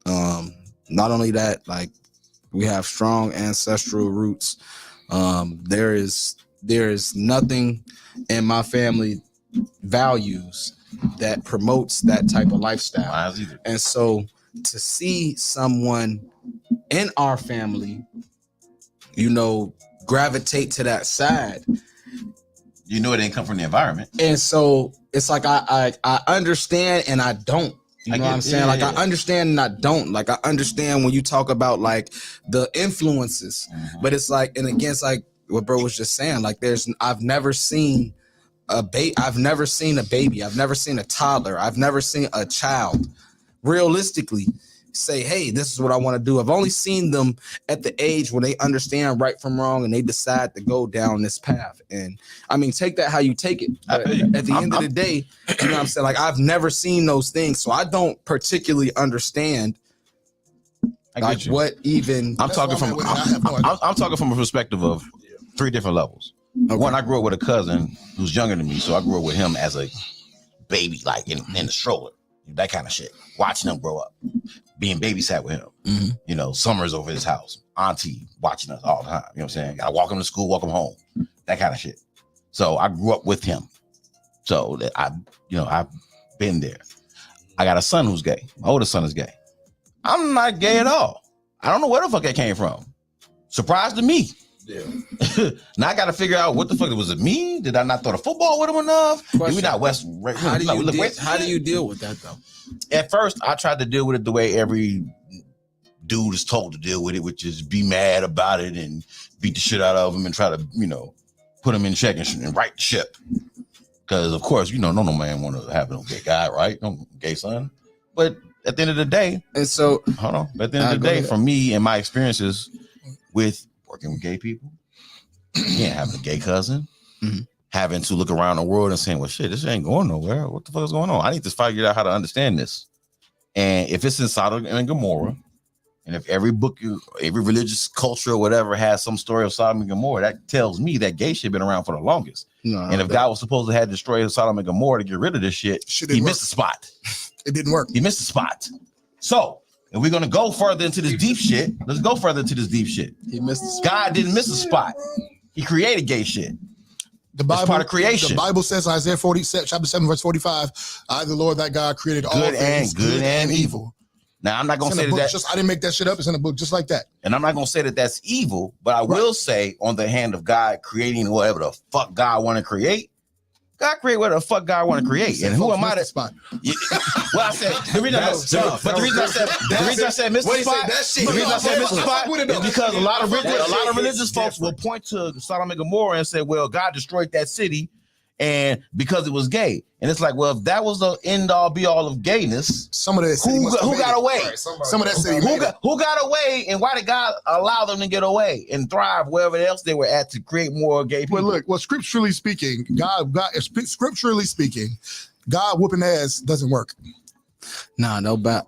Not only that, like, we have strong ancestral roots. There is nothing in my family values that promotes that type of lifestyle. And so to see someone in our family, you know, gravitate to that side, you know, it didn't come from the environment. And so it's like, I understand and I don't. You know what I'm saying? Like, I understand and I don't. Like, I understand when you talk about, like, the influences, but it's like, and against, like what bro was just saying, like, I've never seen a baby. I've never seen a toddler. I've never seen a child realistically say, hey, this is what I want to do. I've only seen them at the age when they understand right from wrong and they decide to go down this path. And I mean, take that how you take it. But at the end of the day, you know what I'm saying? Like, I've never seen those things. So I don't particularly understand like what even I'm talking from a perspective of 3 different levels. Okay. One, I grew up with a cousin who's younger than me, so I grew up with him as a baby, like in the stroller, that kind of shit. Watching him grow up, being babysat with him. Mm-hmm. You know, summers over his house, auntie watching us all the time. You know what I'm saying? Gotta walk him to school, walk him home, that kind of shit. So I grew up with him. So that I've been there. I got a son who's gay. My oldest son is gay. I'm not gay at all. I don't know where the fuck that came from. Surprise to me. Yeah. Now I got to figure out what the fuck was it me? Did I not throw the football with him enough? Did we not West? How do you deal with that though? At first, I tried to deal with it the way every dude is told to deal with it, which is be mad about it and beat the shit out of him and try to, put him in check and right the ship. Because of course, no man want to have no gay guy, right? No gay son. But at the end of the day, and so hold on. At the end of the day, for me and my experiences with working with gay people, having a gay cousin, having to look around the world and saying, well, shit, this ain't going nowhere. What the fuck is going on? I need to figure out how to understand this. And if it's in Sodom and Gomorrah, and if every book, every religious culture or whatever has some story of Sodom and Gomorrah, that tells me that gay shit been around for the longest. And if God was supposed to have destroyed Sodom and Gomorrah to get rid of this shit, he missed the spot. It didn't work. He missed the spot. So if we're gonna go further into this deep shit, let's go further into this deep shit. He missed the spot. God didn't miss the spot. He created gay shit. The Bible, it's part of creation. The Bible says, Isaiah 40, chapter 7, verse 45, I, the Lord, that God, created all things, good and evil. Now, I'm not going to say that. I didn't make that shit up. It's in a book just like that. And I'm not going to say that that's evil, but I will say on the hand of God creating whatever the fuck God want to create, God create whatever the fuck God want to create. And who am I to spot? Well, I said the reason I said Mr. Spot, the reason I said Mr. Spot is because a lot of religious folks will point to Sodom and Gomorrah and say, well, God destroyed that city and because it was gay. And it's like, well, if that was the end all be all of gayness, some of that who got away? Right, some of that city who got away, and why did God allow them to get away and thrive wherever else they were at to create more gay people? Well, scripturally speaking, God whooping ass doesn't work. Nah, no doubt.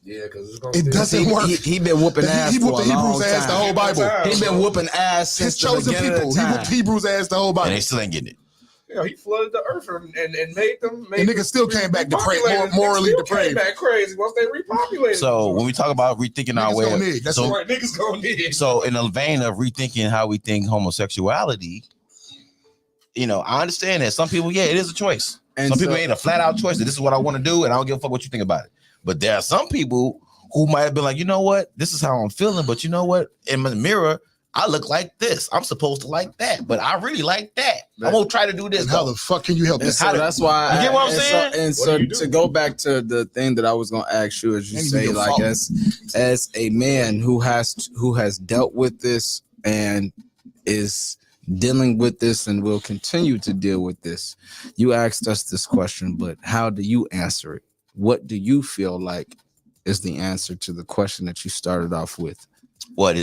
Yeah, because it doesn't work. He been whooping ass. He whooped for the a long Hebrews ass the whole Bible. He been whooping ass since his chosen people. He whooped Hebrews ass the whole Bible, and they still ain't getting it. He flooded the earth and made them. And niggas still came back depraved, morally depraved. Came back crazy once they repopulated. So when we talk about rethinking our way, that's right. Niggas gonna need. So in the vein of rethinking how we think homosexuality, I understand that some people, it is a choice. And some people ain't a flat out choice that this is what I want to do, and I don't give a fuck what you think about it. But there are some people who might have been like, you know what, this is how I'm feeling, but you know what, in the mirror, I look like this. I'm supposed to like that, but I really like that. I'm gonna try to do this. How the fuck can you help this? So that's why. You get what I'm saying? So to go back to the thing that I was gonna ask you, as you say, like as a man who has dealt with this and is dealing with this and will continue to deal with this, you asked us this question, but how do you answer it? What do you feel like is the answer to the question that you started off with? What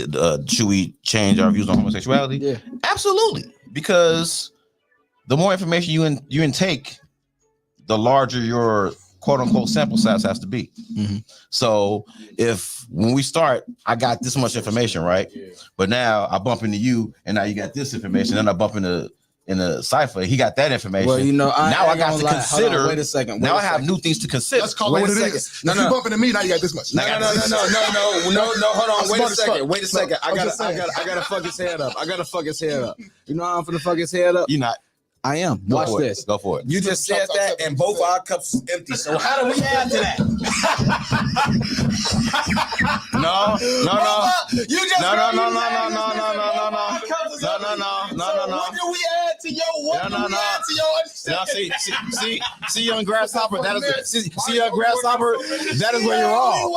should we change our views on homosexuality? Yeah, absolutely. Because the more information you intake, the larger your quote unquote sample size has to be. Mm-hmm. So if when we start, I got this much information, right? Yeah. But now I bump into you, and now you got this information, and I bump in a cipher. He got that information. Well, I got to consider. On, wait a second. Now I have new things to consider. Let's call it what it is. If you bump into me, now you got this much. No. Hold on. Wait a second. I gotta fuck his head up. You know how I'm finna fuck his head up? You're not. I am. Watch this. Go for it. You just said that, and both our cups is empty. So how do we add to that? No. You just No. What do we add to your what? Do we add to your understanding? See, young grasshopper. That is see, young grasshopper. That is where you're wrong.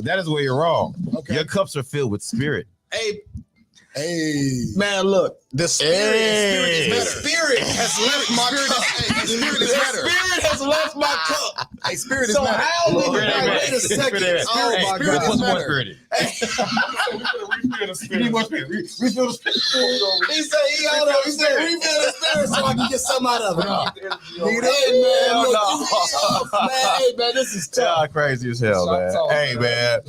That is where you're wrong. Okay. Your cups are filled with spirit. Hey, man, look, the spirit has left my cup. Spirit is better. Spirit has left my cup. Hey, spirit is so better. How we wait a second. Oh my God. Spirit is better. Refill the spirit. He said refill the spirit so I can get something out of it. He did, man. Look, Hey man, this is tough. Y'all crazy as hell, man. Hey man,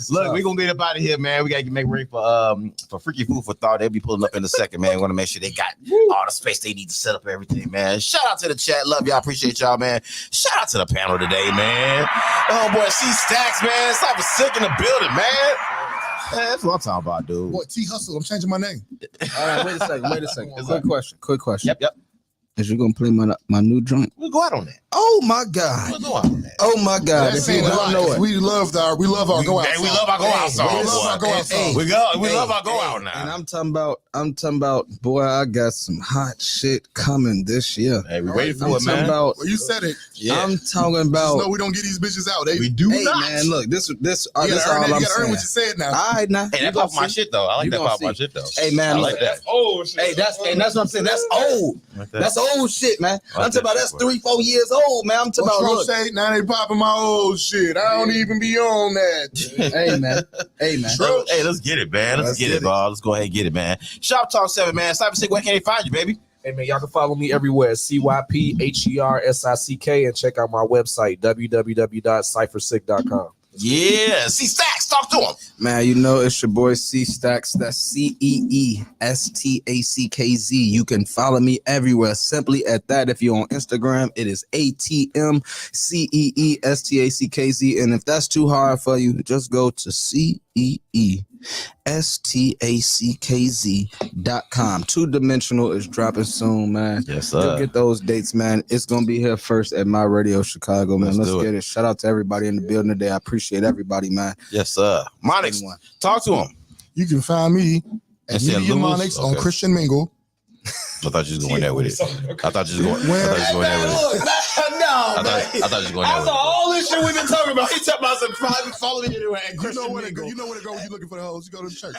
look, we gonna get up out of here, man. We gotta make ready for Freaky Food for Thought. They'll be pulling up in a second, man. We want to make sure they got all the space they need to set up everything, man. Shout out to the chat, love y'all, appreciate y'all, man. Shout out to the panel today, man. Oh boy, CEE STACKZ, man. CYPHERSICK in the building, man. That's what I'm talking about, dude. Boy, T Hustle, I'm changing my name. All right, wait a second. Quick question. Yep. Is you gonna play my new joint? We'll go out on that. Oh my God. We'll go out on that. Oh my God. That's saying a lot. We love our go out. Hey, we love our go out song. We love our go out song. We love our go out now. And I'm talking about, boy, I got some hot shit coming this year. Hey, we waiting for it, man. Well, you said it. Yeah. I'm talking about. No, we don't get these bitches out. We do not. Man, look, this you gotta all earn I'm what saying. you said now. All right, now. Hey, that pop my shit though. I like that pop my shit though. Hey man, I like that. Oh shit. Hey, that's what I'm saying. That's old. That's old shit, man. I'm talking about that's 3-4 years old, man. I'm talking about look. Say, now they popping my old shit. I don't even be on that. Hey man. Hey, let's get it, man. Let's get it, bro. Let's go ahead and get it, man. Shoptalk 7, man. CYPHERSICK, where can they find you, baby? Hey man, y'all can follow me everywhere. CYPHERSICK and check out my website www.cyphersick.com. Yeah, CEE STACKZ, talk to him. Man, you know it's your boy CEE STACKZ. That's CEE STACKZ. You can follow me everywhere. Simply at that. If you're on Instagram, it is ATM CEE STACKZ. And if that's too hard for you, just go to CEE STACKZ.com. 2Dimensional is dropping soon, man. Yes, sir. You'll get those dates, man. It's gonna be here first at My Radio Chicago, man. Let's get it. Shout out to everybody in the building today. I appreciate everybody, man. Yes, sir. Monix, talk to him. You can find me at Media Monix on Christian Mingle. I thought you was going there with it. I thought you was going there with it. I thought you was going there with it. After all this shit we've been talking about, he talking about some private follow me anywhere and Christian Mingle. You know where to go when you're looking for the hoes. You go to the church.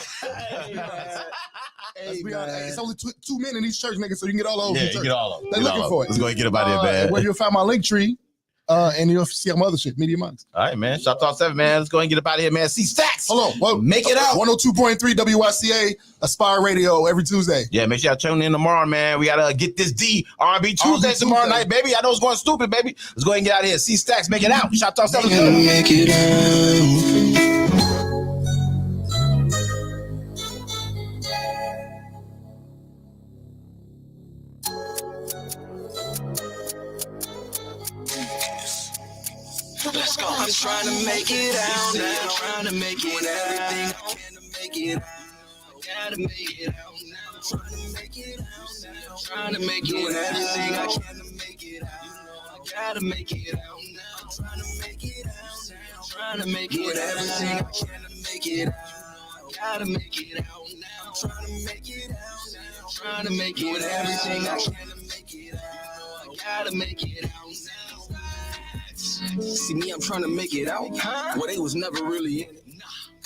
Let's be honest. It's only 2 men in each church, nigga, so you can get all the hoes in Yeah, church. you get all of them. They're looking for it. Let's go and get about it, man. Where you'll find my link tree. And you'll see some other shit, Media Monix. All right, man. Shoptalk 7, man. Let's go and get up out of here, man. CEE STACKZ. Hold on. Whoa. Make it out. 102.3 WYCA, Aspire Radio every Tuesday. Yeah, make sure y'all tune in tomorrow, man. We got to get this D R&B Tuesday tomorrow night, baby. I know it's going stupid, baby. Let's go ahead and get out of here. CEE STACKZ, make it out. Shoptalk 7. Make it out. Let's go. I'm trying to make it out now. Trying to make it everything I can to make it out. Gotta make it out now. Trying to make it out now. Trying to make it everything I can to make it out. I gotta make it out now. Trying to make it out now. Trying to make it everything I can to make it out. I gotta make it out now. Trying to make it out now. Trying to make it everything I can to make it out. I gotta make it out now. See me, I'm trying to make it out. Well, they was never really in it.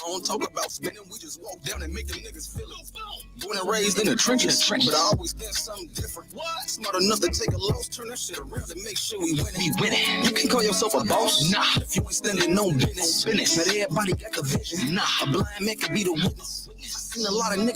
I don't talk about spinning, we just walk down and make them niggas feel it. Born and raised in the trenches, but I always did something different. Smart enough to take a loss, turn that shit around and make sure we winning. You can call yourself a boss, nah, if you ain't standing on business. Not everybody got the vision, nah, a blind man can be the witness. I seen a lot of niggas